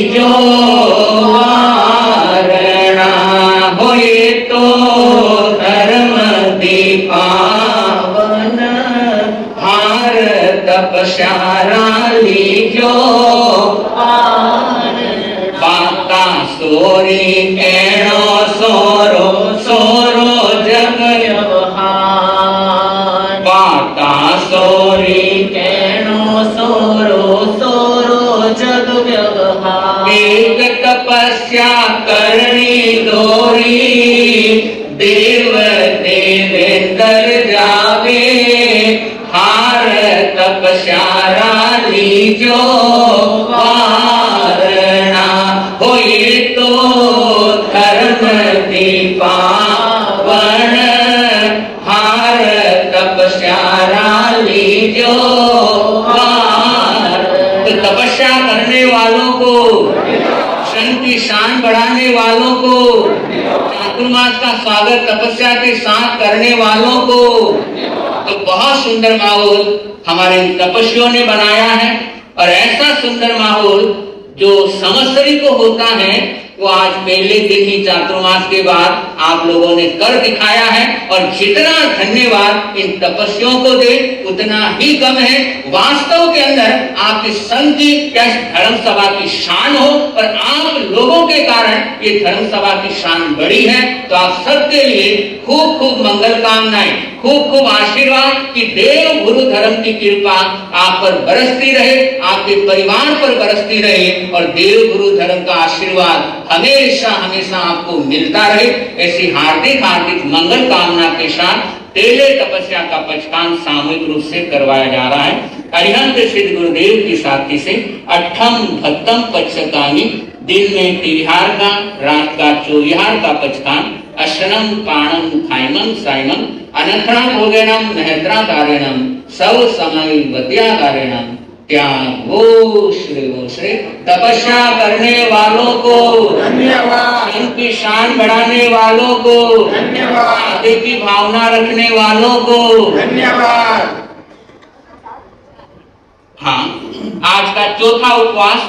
जो वारणा हो, ये तो धर्म दीपावन हार तपस्या लीजो बाता सोरी केणो सोरो सोरो जग व्यवहार, बाता सोरी केणो सोरो सोरो जग व्यवहार। एक तपस्या करनी दोरी देव देवेंद्र जावे हार तपस्या लीजो वारणा हो, ये तो धर्म दीपावन हार तपस्या लीजो वार। तो तपस्या करने वालों को, सन की शान बढ़ाने वालों को, चातुर्मास का स्वागत तपस्या के साथ करने वालों को, तो बहुत सुंदर माहौल हमारे तपस्वियों ने बनाया है। और ऐसा सुंदर माहौल जो संवत्सरी को होता है, वो आज पहले दिन ही चातुर्मास के बाद आप लोगों ने कर दिखाया है। और जितना धन्यवाद इन तपस्वियों को दे उतना ही कम है। वास्तव के अंदर आपकी संघ की या धर्म सभा की शान हो, और आप लोगों के कारण ये धर्म सभा की शान बढ़ी है। तो आप सबके लिए खूब खूब मंगल कामनाएं, खूब खूब आशीर्वाद कि देव गुरु धर्म की कृपा आप पर बरसती रहे, आपके परिवार पर बरसती रहे, और देव गुरु धर्म का आशीर्वाद हमेशा हमेशा आपको मिलता रहे। ऐसी हार्दिक हार्दिक मंगल कामना के साथ तेले तपस्या का पचकान सामूहिक रूप से करवाया जा रहा है। अरिहंत सिद्ध गुरुदेव की साथी से 8म 32 पचकानी, दिन में तिहार का, रात का चौहार का पचकान, अशनम पाणम खाइमम साइमम अनथणम भोगेनम महद्रा दारेणम सब समय वत्या दारेणम त्यागो श्री। तपस्या करने वालों को धन्यवाद, उनकी शान बढ़ाने वालों को धन्यवाद, आगे की भावना रखने वालों को धन्यवाद। हाँ, आज का चौथा उपवास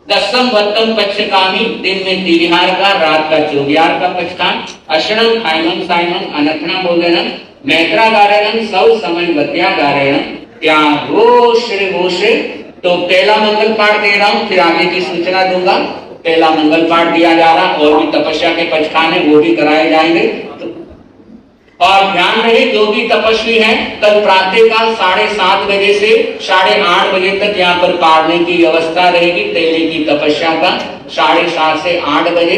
10म 32 पक्षकामी, दिन में तिहार का, रात का चौहार का पचकान, अशनम खाइमम साइमम अनथना भोजनम मैत्रा गारेणम सब समय वत्या गारेणम त्यागो श्री घोषे। तो पहला मंगल पाठ दे रहा हूं, फिर आगे की सूचना दूंगा। पहला मंगल पाठ दिया जा रहा, और भी तपस्या के पचकान है वो भी कराए जाएंगे। और ध्यान रहे, जो भी तपस्वी है कल प्रातःकाल 7:30 बजे से 8:30 बजे तक यहाँ पर पारने की व्यवस्था रहेगी। तेले की तपस्या का 7:30 से 8 बजे,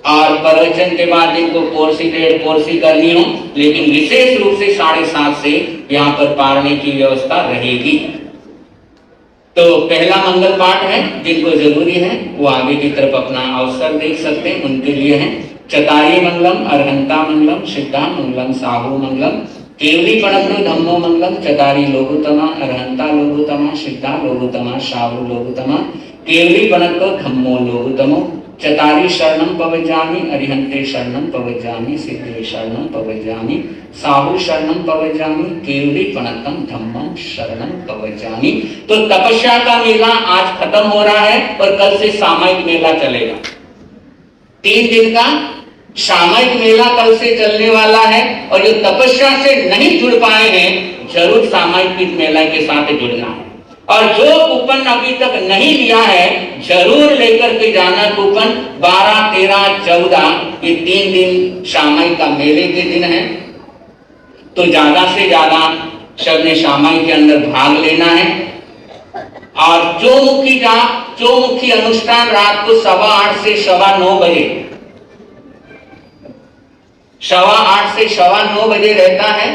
और प्रवचन के बाद इनको पोरसी करनी हो, लेकिन विशेष रूप से 7:30 से यहाँ पर पारने की व्यवस्था रहेगी। तो पहला मंगल पाठ है, जिनको जरूरी है वो आगे की तरफ अपना अवसर देख सकते हैं, उनके लिए है। चतारी मंगलम, अरहंता मंगलम, सिद्धा मंगलम, साहू मंगलम, केवली पणग्नो धम्मो मंगलम, चतारी लोगोत्तमा, अरहंता लोगोत्तमा, सिद्धा लोगोत्तमा, साहू लोगोत्तमा, केवली पणग्नो धम्मो लोगोत्तमो, चतारी शरणम पवज्जामि, अरिहंते शरणम पवज्जामि, सिद्धे शरणम पवज्जामि, साहू शरणम पवज्जामि, केवली पणकम धम्मम शरणम पवज्जामि। तो तपस्या का मेला आज खत्म हो रहा है, और कल से सामयिक मेला चलेगा। 3 दिन का सामयिक मेला कल से चलने वाला है। और जो तपस्या से नहीं जुड़ पाए हैं, जरूर सामयिक मेला के साथ जुड़ना है। और जो कूपन अभी तक नहीं लिया है, जरूर लेकर के जाना कूपन। 12, 13, 14 ये 3 दिन सामयिक का मेले के दिन है। तो ज्यादा से ज्यादा सबने सामयिक के अंदर भाग लेना है। और चौमुखी अनुष्ठान रात को 8:15 से 9:15 बजे 8:15 से 9:15 बजे रहता है।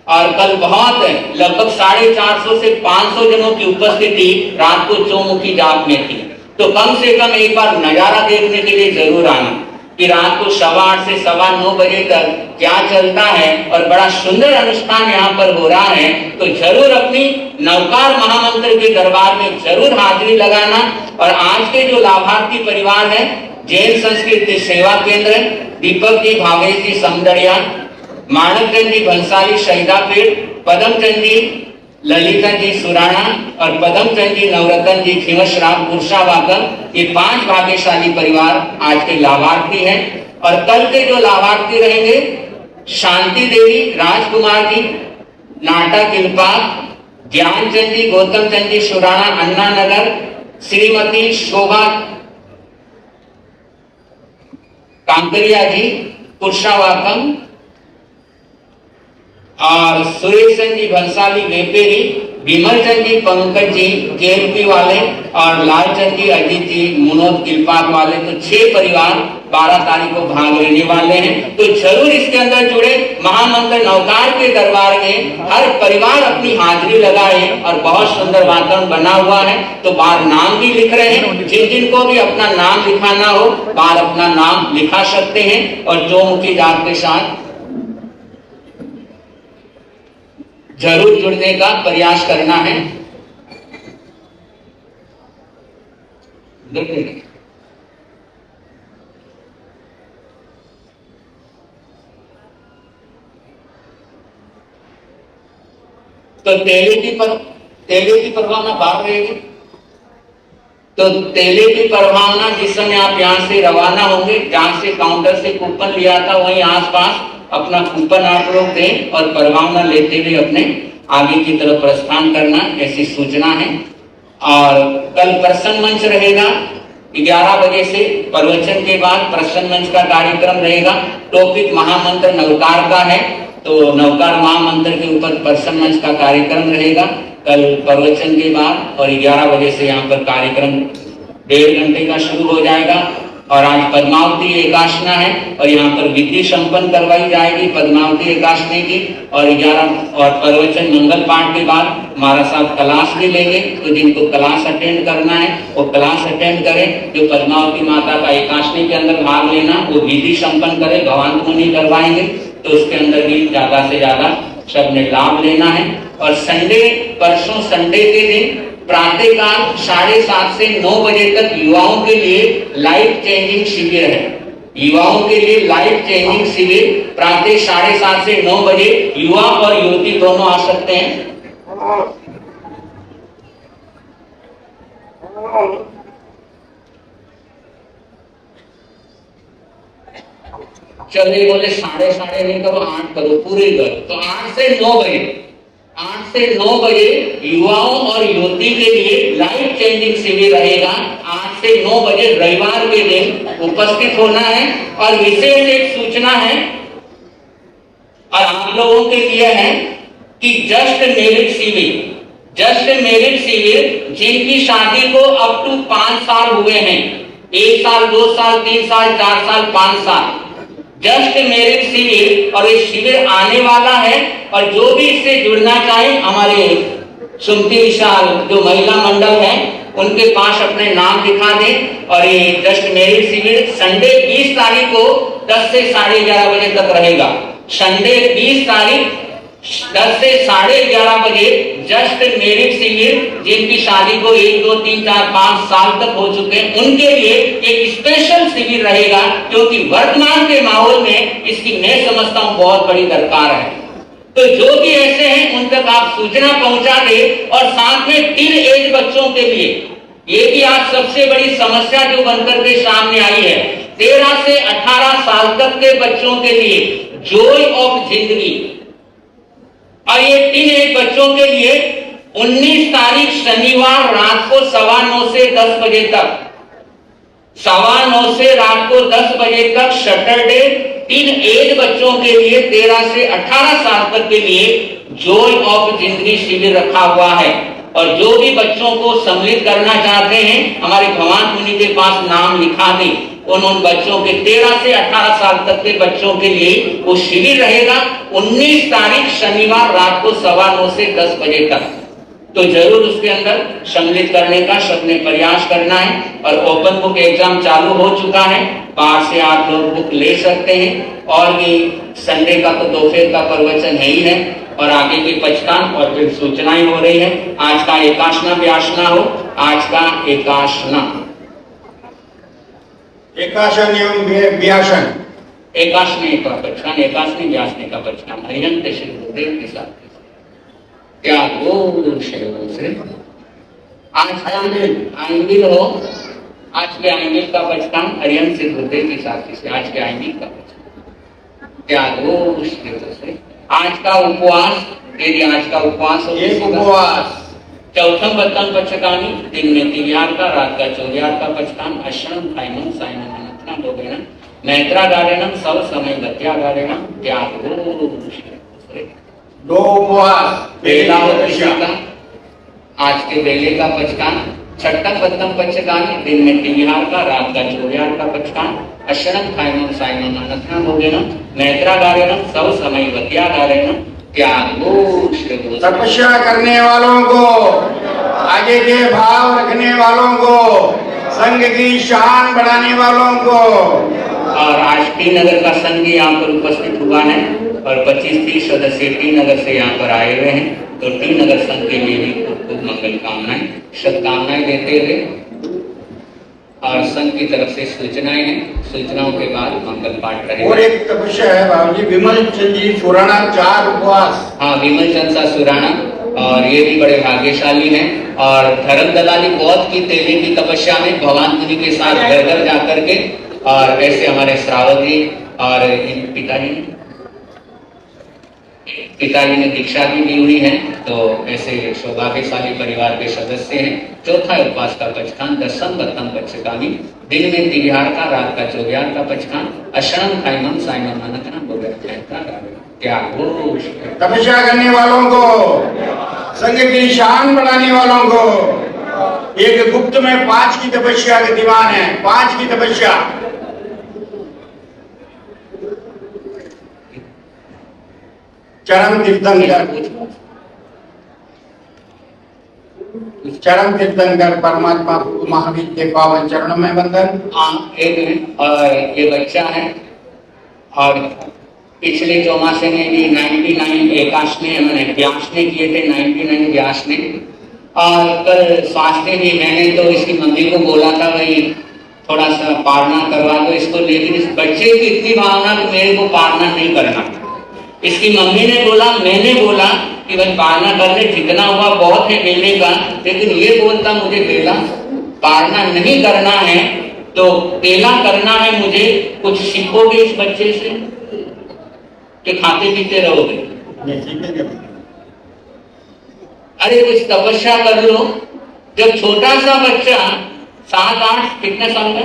और कल बहुत लगभग 450 से 500 जनों की उपस्थिति रात को चौमुखी जाप में थी। तो कम से कम एक बार नजारा देखने के लिए जरूर आना कि रात को 8:15 से 9:15 बजे तक क्या चलता है और बड़ा सुंदर अनुष्ठान यहाँ पर हो रहा है। तो जरूर अपनी नवकार महामंत्र के दरबार में जरूर हाजिरी लगाना। और आज के जो लाभार्थी परिवार है, जैन संस्कृति सेवा केंद्र, दीपक जी भावेश जी समदड़िया, माणकचंद जी भंसाली शहीदापीठ, पदमचंद जी ललिता जी सुराना और पदमचंद जी नवरत्न जी खिमशराम पुरुषावाकम, ये 5 भाग्यशाली परिवार आज के लाभार्थी हैं। और कल के जो लाभार्थी रहेंगे, शांति देवी राजकुमार जी नाटा किलपाक, ज्ञानचंद जी गौतम चंद जी सुराना अन्ना नगर, श्रीमती शोभा कांकरिया जी पुरुषावाकम और सुरेश जी भंसाली वेपेरी, विमल चंद जी पंकज जी केएमपी वाले और लालचंद जी अजीत जी मुनोद किलपाक वाले। तो 6 परिवार 12 तारीख को भाग लेने वाले हैं। तो जरूर इसके अंदर जुड़े। महामंत्र नवकार के दरबार में हर परिवार अपनी हाजिरी लगाए और बहुत सुंदर वातावरण बना हुआ है। तो बाहर नाम भी लिख रहे हैं, जिन जिन को भी अपना नाम लिखाना हो बाहर अपना नाम लिखा सकते हैं और चौमुखी जाप के साथ जरूर जुड़ने का प्रयास करना है। तो तेले की परवाना बाहर रहेगी। तो तेले की परवाना जिस समय आप यहाँ से रवाना होंगे, जहां से काउंटर से कूपन लिया था वहीं आसपास अपना कूपन आप लोग दें और परवाना लेते हुए अपने आगे की तरफ प्रस्थान करना, ऐसी सूचना है। और कल प्रसन्न मंच रहेगा 11 बजे से, प्रवचन के बाद प्रसन्न मंच का कार्यक्रम रहेगा। टॉपिक महामंत्र नवकार का है, तो नवकार महामंत्र के ऊपर प्रसन्न मंच का कार्यक्रम रहेगा कल प्रवचन के बाद। और 11 बजे से यहाँ पर कार्यक्रम 1.5 घंटे का शुरू हो जाएगा। और आज पद्मावती एकादशी है और यहाँ पर विधि संपन्न करवाई जाएगी पद्मावती एकादशी की। और 11 और प्रवचन मंगल पाठ के बाद हमारा साथ क्लास भी लेंगे। तो जिनको क्लास अटेंड करना है वो क्लास अटेंड करें। जो पद्मावती माता का एकादशी के अंदर भाग लेना वो विधि संपन्न करे, भगवान मुनि करवाएंगे। तो उसके अंदर भी ज्यादा से ज्यादा सबने लाभ लेना है। और संडे, परसों संडे के दिन प्रातःकाल 7:30 से 9 बजे तक युवाओं के लिए लाइफ चेंजिंग शिविर है। युवाओं के लिए लाइफ चेंजिंग शिविर प्रातः 7:30 से 9 बजे युवा और युवती दोनों आ सकते हैं। चलिए बोले 8:30 नहीं करो, 8 करो, पूरे करो। तो 8 से 9 बजे, 8 से 9 बजे युवाओं और युवती के लिए लाइफ चेंजिंग शिविर रहेगा। 8 से 9 बजे रविवार के दिन उपस्थित होना है। और विशेष एक सूचना है और आप लोगों के लिए है कि जस्ट मैरिड शिविर जिनकी शादी को अप टू 5 साल हुए हैं, 1 साल 2 साल 3 साल 4 साल 5 साल, जस्ट मैरिज शिविर। और ये शिविर आने वाला है। और जो भी इससे जुड़ना चाहे हमारे सुमति विशाल जो महिला मंडल है उनके पास अपने नाम दिखा दें। और ये जस्ट मैरिज शिविर संडे 20 तारीख को 10 से 11:30 बजे तक रहेगा। संडे 20 तारीख 10 से 11:30 बजे जस्ट मैरिज शिविर, जिनकी शादी को 1 2 3 4 5 साल तक हो चुके हैं उनके लिए एक स्पेशल शिविर रहेगा। क्योंकि वर्तमान के माहौल में इसकी मैं समझता हूँ बहुत बड़ी दरकार है। तो जो भी ऐसे हैं उन तक आप सूचना पहुंचा दे। और साथ में टीन एज बच्चों के लिए ये भी आज सबसे बड़ी समस्या जो बनकर के सामने आई है, 13 से 18 साल तक के बच्चों के लिए जॉय ऑफ जिंदगी। और ये टीन एज बच्चों के लिए 19 तारीख शनिवार रात को 9:15 से 10 बजे तक, 9:15 से रात को 10 बजे तक सैटरडे टीन एज बच्चों के लिए 13 से 18 साल तक के लिए जॉय ऑफ जिंदगी शिविर रखा हुआ है। और जो भी बच्चों को सम्मिलित करना चाहते हैं हमारे भगवान मुनि के पास नाम लिखा दें। उन बच्चों के 13 से 18 साल तक के बच्चों के लिए वो शिविर रहेगा 19 तारीख शनिवार रात को 9:15 से 10 बजे तक। तो जरूर उसके अंदर सम्मिलित करने का सबने प्रयास करना है। और ओपन बुक एग्जाम चालू हो चुका है, बाहर से आप लोग बुक ले सकते हैं। और भी संडे का तो दोपहर का प्रवचन है ही है, और आगे की पचकान और फिर सूचनाएं हो रही है। आज का एकाशना व्यासना हो, आज का एकाशना एकाशन एवं व्यासन, एकाशने का पचकान, एकाशने व्यासने का पचकान हरिहंत श्री गुरुदेव के साथ क्या बोल से आज आइंबिल हो, आज के आइंबिल का पचकान हरिहंत श्री गुरुदेव के साथ से आज के आइंबिल का पचकान क्या बोल से आज का उपवास, यदि आज का उपवास हो एक उपवास चौथम बत्तम पचकानी, दिन में तिहार का, रात का चौरियार का पचकान, अश्रम फाइनम साइनम अनंतना लोगेणम नेत्रा गारेणम सब समय गत्या गारेणम त्यागो। दो उपवास बेला हो किसी का, आज के बेले का पचकान, छठम बत्तम पचकानी, दिन में तिहार का, रात का चौरियार का पचकान, अश्रम फाइनम साइनम अनंतना लोगेणम नेत्रा गारेणम सब समय गत्या गारेणम त्यागो। तपस्या करने वालों को, आगे के भाव रखने वालों को, संघ की शान बढ़ाने वालों को। और आज टी नगर का संघ यहाँ पर उपस्थित हुआ है और 25-30 सदस्य टी नगर से यहाँ पर आए हुए हैं। तो टी नगर संघ के लिए भी खूब खूब मंगल कामनाएं, शुभकामनाएं देते हुए और संघ की तरफ से सूचनाएं हैं, सूचनाओं के बाद मंगल पाठ रहेगा। और एक तपस्या है बाबूजी, विमल चंद जी सुराना 4 उपवास। हाँ, विमल चंद सा सुराना, और ये भी बड़े भाग्यशाली हैं। और धर्म दलाली बौद्ध की तेली की तपस्या में भगवान मुनि के साथ घर घर जाकर के, और ऐसे हमारे श्रावक जी और पिताजी ने दीक्षा भी ली हुई है। तो ऐसे सौभाग्यशाली परिवार के सदस्य हैं। चौथा उपवास का पचकान, दसम बत्तम पचकानी, दिन में तिहार का, रात का चौरियार का पचकान, अश्रम फाइनम साइनम अनंतना क्या हो। तपस्या करने वालों को, संघ की शान बढ़ाने वालों को। एक गुप्त में 5 की तपस्या के दीवान है, 5 की तपस्या। चरम तीर्थंकर, चरम तीर्थंकर परमात्मा महावीर के पावन चरणों में वंदन। हाँ, एक मिनट। और ये बच्चा है, और पिछले चौमासे में भी 99 एकाशने मैंने व्यासने किए थे, 99 व्यासने। और कल स्वास्थ्य भी मैंने तो इसकी मम्मी को बोला था भाई थोड़ा सा पारना करवा दो इसको, लेकिन इस बच्चे की इतनी भावना कि मेरे को पारना नहीं करना। इसकी मम्मी ने बोला, मैंने बोला कि भाई पारना कर ले, जितना हुआ बहुत है बेले का, लेकिन ये बोलता मुझे बेला पारना नहीं करना है, तो बेला करना है मुझे। कुछ सीखोगे इस बच्चे से कि खाते पीते रहोगे? अरे कुछ तपस्या कर लो। जब छोटा सा बच्चा 7-8 कितने साल का,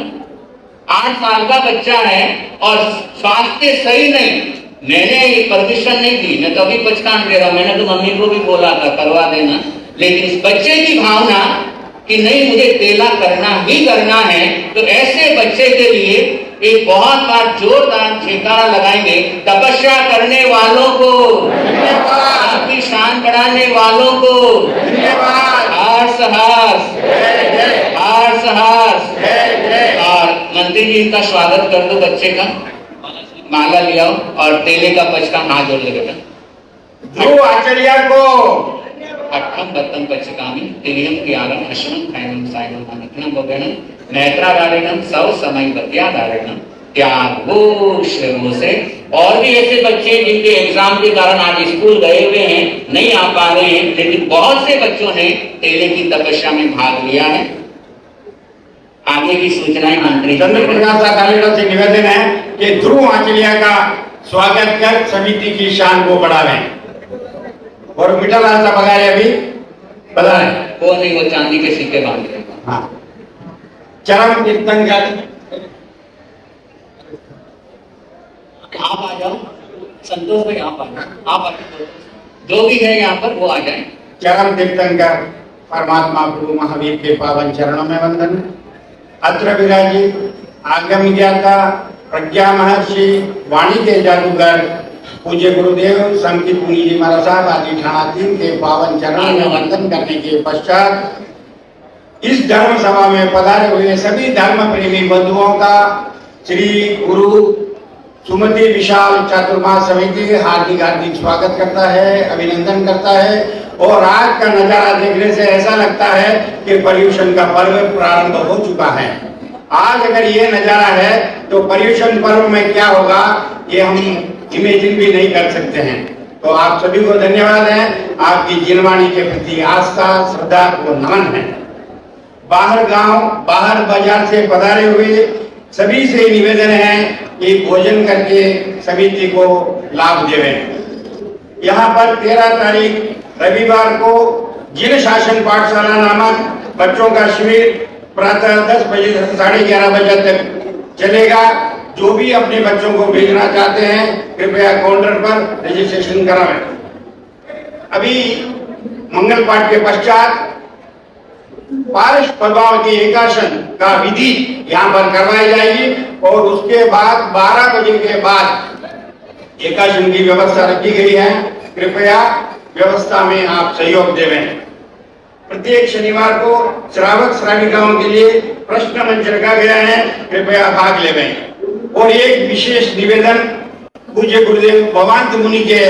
8 साल का बच्चा है और स्वास्थ्य सही नहीं, मैंने परमिशन नहीं दी, मैं तो अभी पचकान दे रहा हूं। मैंने तो मम्मी को भी बोला था करवा देना, लेकिन इस बच्चे की भावना कि नहीं मुझे तेला करना ही करना है, तो ऐसे बच्चे के लिए एक बहुत बार जोरदार जयकारा लगाएंगे। तपस्या करने वालों को, आपकी शान बढ़ाने वालों को हर्ष हर्ष हर्ष हर्ष। और मंत्री जी का स्वागत कर दो, बच्चे का माला लिया और तेले का पचकान हाथ जोड़ ले बेटा। ध्रुव आचार्य को अठम बत्तम पचकामी, तिरियम ज्ञानम, अश्रम फाइनम साइनम अनंतनम वगैरह नेत्रा गारेणम सब समय बत्या गारेणम त्यागो श्रमों से। और भी ऐसे बच्चे जिनके एग्जाम के कारण आज स्कूल गए हुए हैं, नहीं आ पा रहे हैं, लेकिन बहुत से बच्चों ने तेले की तपस्या में भाग लिया है। आगे की सूचनाएं मंत्री चंद्र प्रकाश अकालीदल से निवेदन है कि ध्रुव आचार्य का स्वागत कर समिति की शान को बढ़ावें। और मिठा लाल साहब बघारे अभी बताए वो नहीं, वो चांदी के सिक्के बांध रहे। हाँ, चरम तीर्थंकर आप आ जाओ, संतोष भाई आप आ जाओ, आप आ जाओ, जो भी है यहाँ पर वो आ जाए। चरम तीर्थंकर परमात्मा प्रभु महावीर के पावन चरणों में वंदन। अत्र विराजित आगम ज्ञाता प्रज्ञा महर्षि वाणी के जादूगर पूज्य गुरुदेव संकित मुनि जी महाराज साहब आदि ठाणा 3 के पावन चरणों में वंदन करने के पश्चात इस धर्म सभा में पधारे हुए सभी धर्म प्रेमी बंधुओं का श्री गुरु सुमति विशाल चातुर्मास समिति हार्दिक हार्दिक स्वागत करता है, अभिनंदन करता है। और आज का नजारा देखने से ऐसा लगता है कि पर्युषण का पर्व प्रारंभ हो चुका है। आज अगर ये नजारा है तो पर्युषण पर्व में क्या होगा ये हम इमेजिन भी नहीं कर सकते हैं। तो आप सभी को धन्यवाद है, आपकी जिनवाणी के प्रति आस्था श्रद्धा को नमन है। बाहर गांव बाहर बाजार से पधारे हुए सभी से निवेदन है कि भोजन करके समिति को लाभ देवें। यहाँ पर 13 तारीख रविवार को जिन शासन पाठशाला नामक बच्चों का शिविर प्रातः 10 बजे से 11:30 बजे तक चलेगा। जो भी अपने बच्चों को भेजना चाहते हैं कृपया काउंटर पर रजिस्ट्रेशन करावें। अभी मंगल पाठ के पश्चात पारस पद्मावती एकादशन का विधि यहाँ पर करवाई जाएगी और उसके बाद 12 बजे के बाद एकादशन की व्यवस्था रखी गई है। कृपया व्यवस्था में आप सहयोग देवें। प्रत्येक शनिवार को श्रावक श्राविकाओं के लिए प्रश्न मंच रखा गया है, कृपया भाग लेवें। और एक विशेष निवेदन पूज्य गुरुदेव भगवंत मुनि के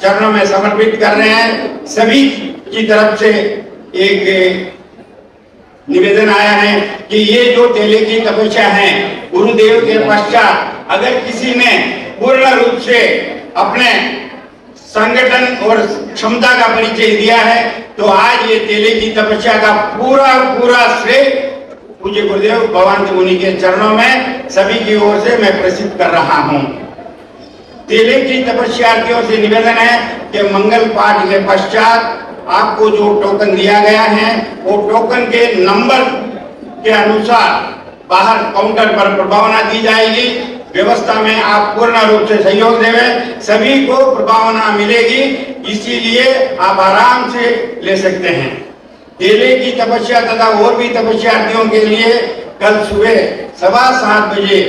चरणों में समर्पित कर रहे हैं। सभी की तरफ से एक निवेदन आया है कि ये जो तेले की तपस्या है गुरुदेव के पश्चात अगर किसी ने पूर्ण रूप से अपने संगठन और क्षमता का परिचय दिया है तो आज ये तेले की तपस्या का पूरा श्रेय पूज्य गुरुदेव भगवंत मुनि के चरणों में सभी की ओर से मैं प्रसिद्ध कर रहा हूँ। तेले की तपस्यार्थियों से निवेदन है कि मंगल पाठ के पश्चात आपको जो टोकन दिया गया है वो टोकन के नंबर के अनुसार बाहर काउंटर पर प्रभावना दी जाएगी। व्यवस्था में आप पूर्ण रूप से सहयोग देवें, सभी को प्रभावना मिलेगी, इसीलिए आप आराम से ले सकते हैं। केले की तपस्या तथा और भी तपस्यार्थियों के लिए कल सुबह 7:15 बजे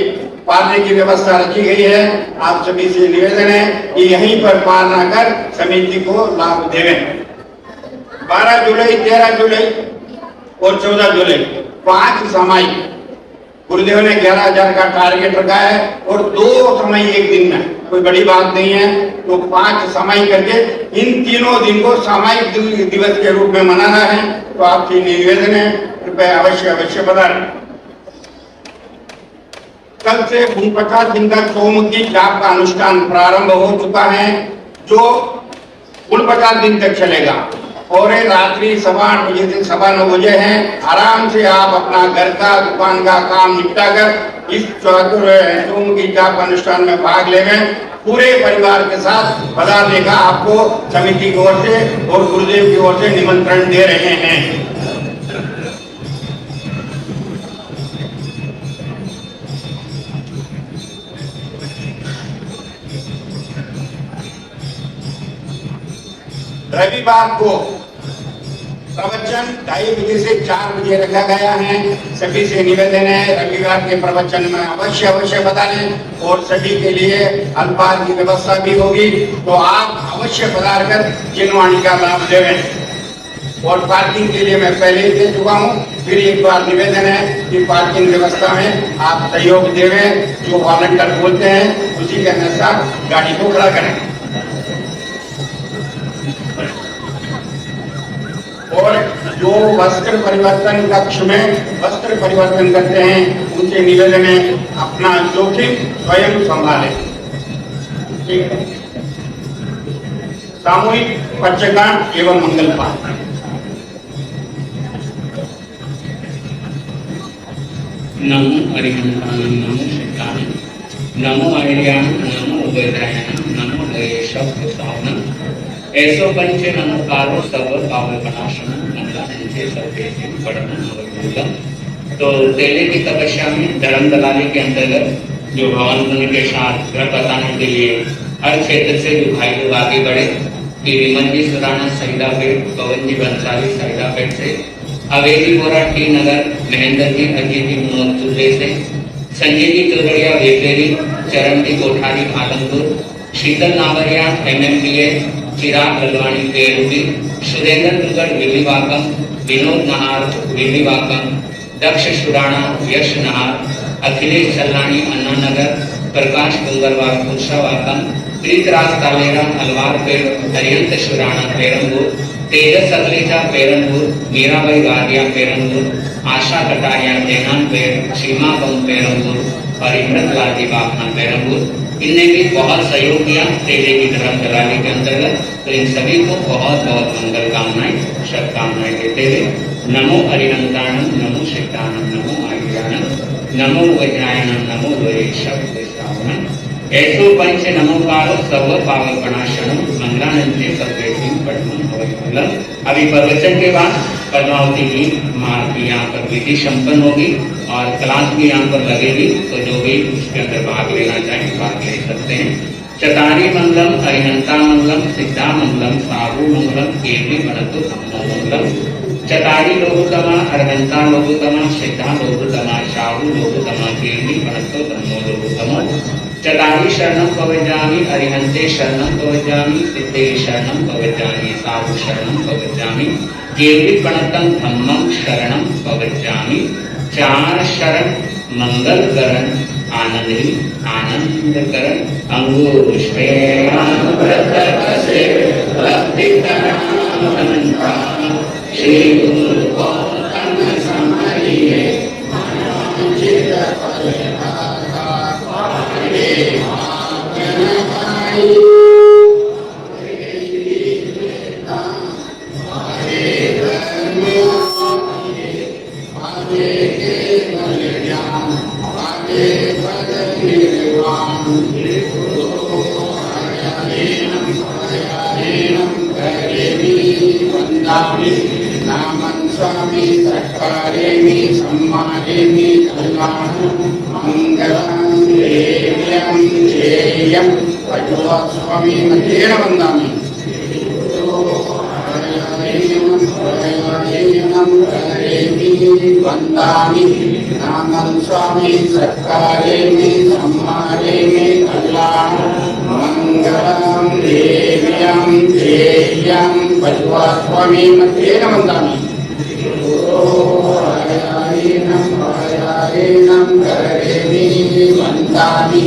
पारने की व्यवस्था रखी गई है। आप सभी से निवेदन है कि यहीं पर पारना कर समिति को लाभ देवें। 12 जुलाई 13 जुलाई और 14 जुलाई 5 सामायिक गुरुदेव ने 11,000 का टारगेट रखा है और 2 समय एक दिन में, कोई बड़ी बात नहीं है। तो 5 सामायिक करके इन तीनों दिन को सामायिक दिवस के रूप में मनाना है। तो आपसे निवेदन है कृपया अवश्य पधारें। कल से 49 दिन तक चौमुखी जाप का अनुष्ठान प्रारंभ हो चुका है जो 49 दिन तक चलेगा और रात्रि 8:15 बजे से 9:15 बजे है। आराम से आप अपना घर का दुकान का काम निपटा कर इस चौमुखी जाप अनुष्ठान में भाग लेंगे। पूरे परिवार के साथ पधारने का आपको समिति की ओर से और गुरुदेव की ओर से निमंत्रण दे रहे हैं। रविवार को प्रवचन 2:30 बजे से 4 बजे रखा गया है। सभी से निवेदन है रविवार के प्रवचन में अवश्य पधारें और सभी के लिए अल्पाहार की व्यवस्था भी होगी। तो आप अवश्य पधार कर जिनवाणी का लाभ लेवें। और पार्किंग के लिए मैं पहले ही दे चुका हूँ, फिर एक बार निवेदन है कि पार्किंग व्यवस्था में आप सहयोग देवें। जो वॉलंटियर बोलते हैं उसी के अनुसार गाड़ी को खड़ा करें। और जो वस्त्र परिवर्तन कक्ष में वस्त्र परिवर्तन करते हैं उनसे निवेदन है अपना जोखिम स्वयं संभालें। ठीक है। सामूहिक पंचकांड एवं मंगल पाठ। नमो हरिहंताय नमो शिवाय नमो आर्याय नमो उदयनाय नमो नरेशव सावनं ऐसो पंचे नमस्कारो सर्व काव्य प्रणाशन मंगला संचय सर्वेशि पढ़ना नवमूलम। तो तेले की तपस्या में धर्म दलाली के अंतर्गत जो भगवान मुनि के साथ ग्रह बताने के लिए हर क्षेत्र से जो भाई लोग आगे बढ़े कि विमल जी सुराना सईदापेट, पवन जी बंसाली सईदापेट से, हवेली बोरा टी नगर, महेंद्र जी अजीत जी मोहतुल्ले से, संजय जी चौधरिया वेपेरी, चरण जी कोठारी आलमपुर, शीतल नावरिया MMBA, चिराग ललवाणी PNB, सुरेंद्र दुर्गढ़ विलीवाकम, विनोद नहार विलीवाकम, दक्ष सुराणा यश नहार, अखिलेश चल्लानी अन्ना नगर, प्रकाश कुंगरवार कुर्सावाकम, प्रीतराज तालेरा अलवारपेट, हरियंत सुराणा पेरंबूर, तेजस अगलेचा पेरंबूर, मीराबाई गादिया पेरंबूर, आशा कटारिया देनानपेट, सीमा बम पेरंबूर और इमरतलाल जी बापना पेरंबूर। इनने भी बहुत सहयोग किया तेजे की धर्म दलाली के अंतर्गत। तो इन सभी को बहुत बहुत मंगल कामनाएं शुभकामनाएं देते हुए नमो हरिनंदानम, नमो सिद्धानम, नमो आयुर्यानम, नमो वज्रायणम, नमो लोरेशम, ऐसो पंच नमोकारो सर्व पावक प्रणाशनम मंगलानंदे सर्वेशम पठनम भवैमंगलम। अभी प्रवचन के बाद पद्मावती जी माँ की यहाँ पर विधि संपन्न होगी और क्लास भी यहाँ पर लगेगी। तो जो भी उसके अंदर भाग लेना चाहे भाग ले सकते हैं। चतारी मंगलम, हरिहंता मंगलम, सिद्धा मंगलम, साहू मंगलम, केवी बनतु धम्मो मंगलम। चतारी लोगोत्तमा, हरिहंता लोगोत्तमा, सिद्धा लोगोत्तमा, साहू लोगोत्तमा, केवी बनतु धम्मो लोगोत्तमो। चतारी शरणं प्रवज्जामि, हरिहंते शरणं प्रवज्जामि, सिद्धे शरणं प्रवज्जामि, साधु शरणं प्रवज्जामि, केवली प्रणतं धम्मं शरणं प्रवज्जामि। चार शरण मंगल करण, आनंद आनंद करण, अंगुष्ठे भक्ति श्री गुरु को समरिए नामं स्वामी सत्कारेमि सम्मानेमि कल्याणं मंगलं देव्यं जयं पटुवा स्वामी मध्येन वन्दामि। वन्दामि नामं स्वामी सत्कारेमि सम्मानेमि कल्याणं मंगलं देव्यं जयं पटुवा स्वामी मध्येन वन्दामि। वन्दामि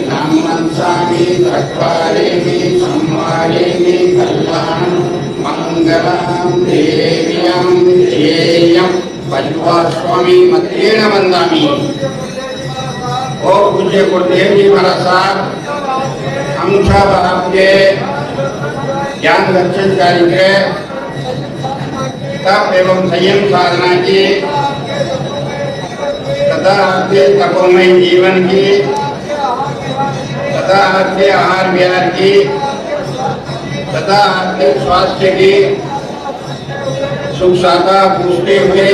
नामं स्वामी सत्कारेमि सम्मानेमि कल्याणं मंगलं देव्यं जयं पटुवा स्वामी मध्येन वन्दामि। ओ पूज्य गुरुदेव जी महाराज साहब, हम सब आपके ज्ञान दर्शन कार्यक्रम तप एवं संयम साधना की तथा आपके तपोमय जीवन की तथा आपके आहार विहार की तथा आपके स्वास्थ्य की सुख शांति पूछते हुए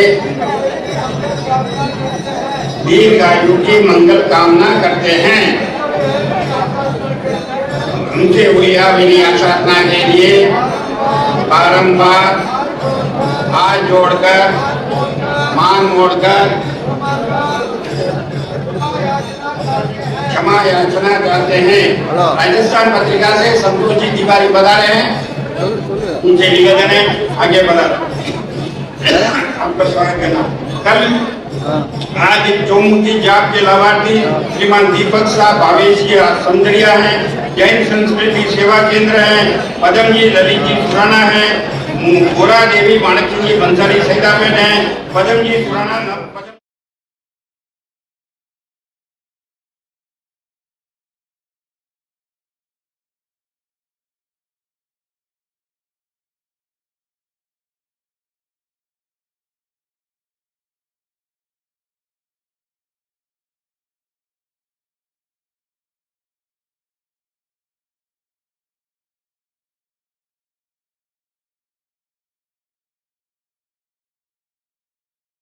दीर्घ आयु की मंगल कामना करते हैं। उनसे हुई अविनीय साधना के लिए बारंबार हाथ जोड़कर मान मोड़कर क्षमा याचना करते हैं। राजस्थान पत्रिका से संतोष जी तिवारी बता रहे हैं, उनसे निवेदन है आगे बढ़ा आपका स्वागत करना। कल आज चौमुखी जाप के लाभार्थी श्रीमान दीपक शाह भावेशी समझड़िया है, जैन संस्कृति सेवा केंद्र है, पदम जी ललित जी सुराना है, गोरा देवी माणक सिंह जी बंसाली सैदापेट है, पदम जी सुराना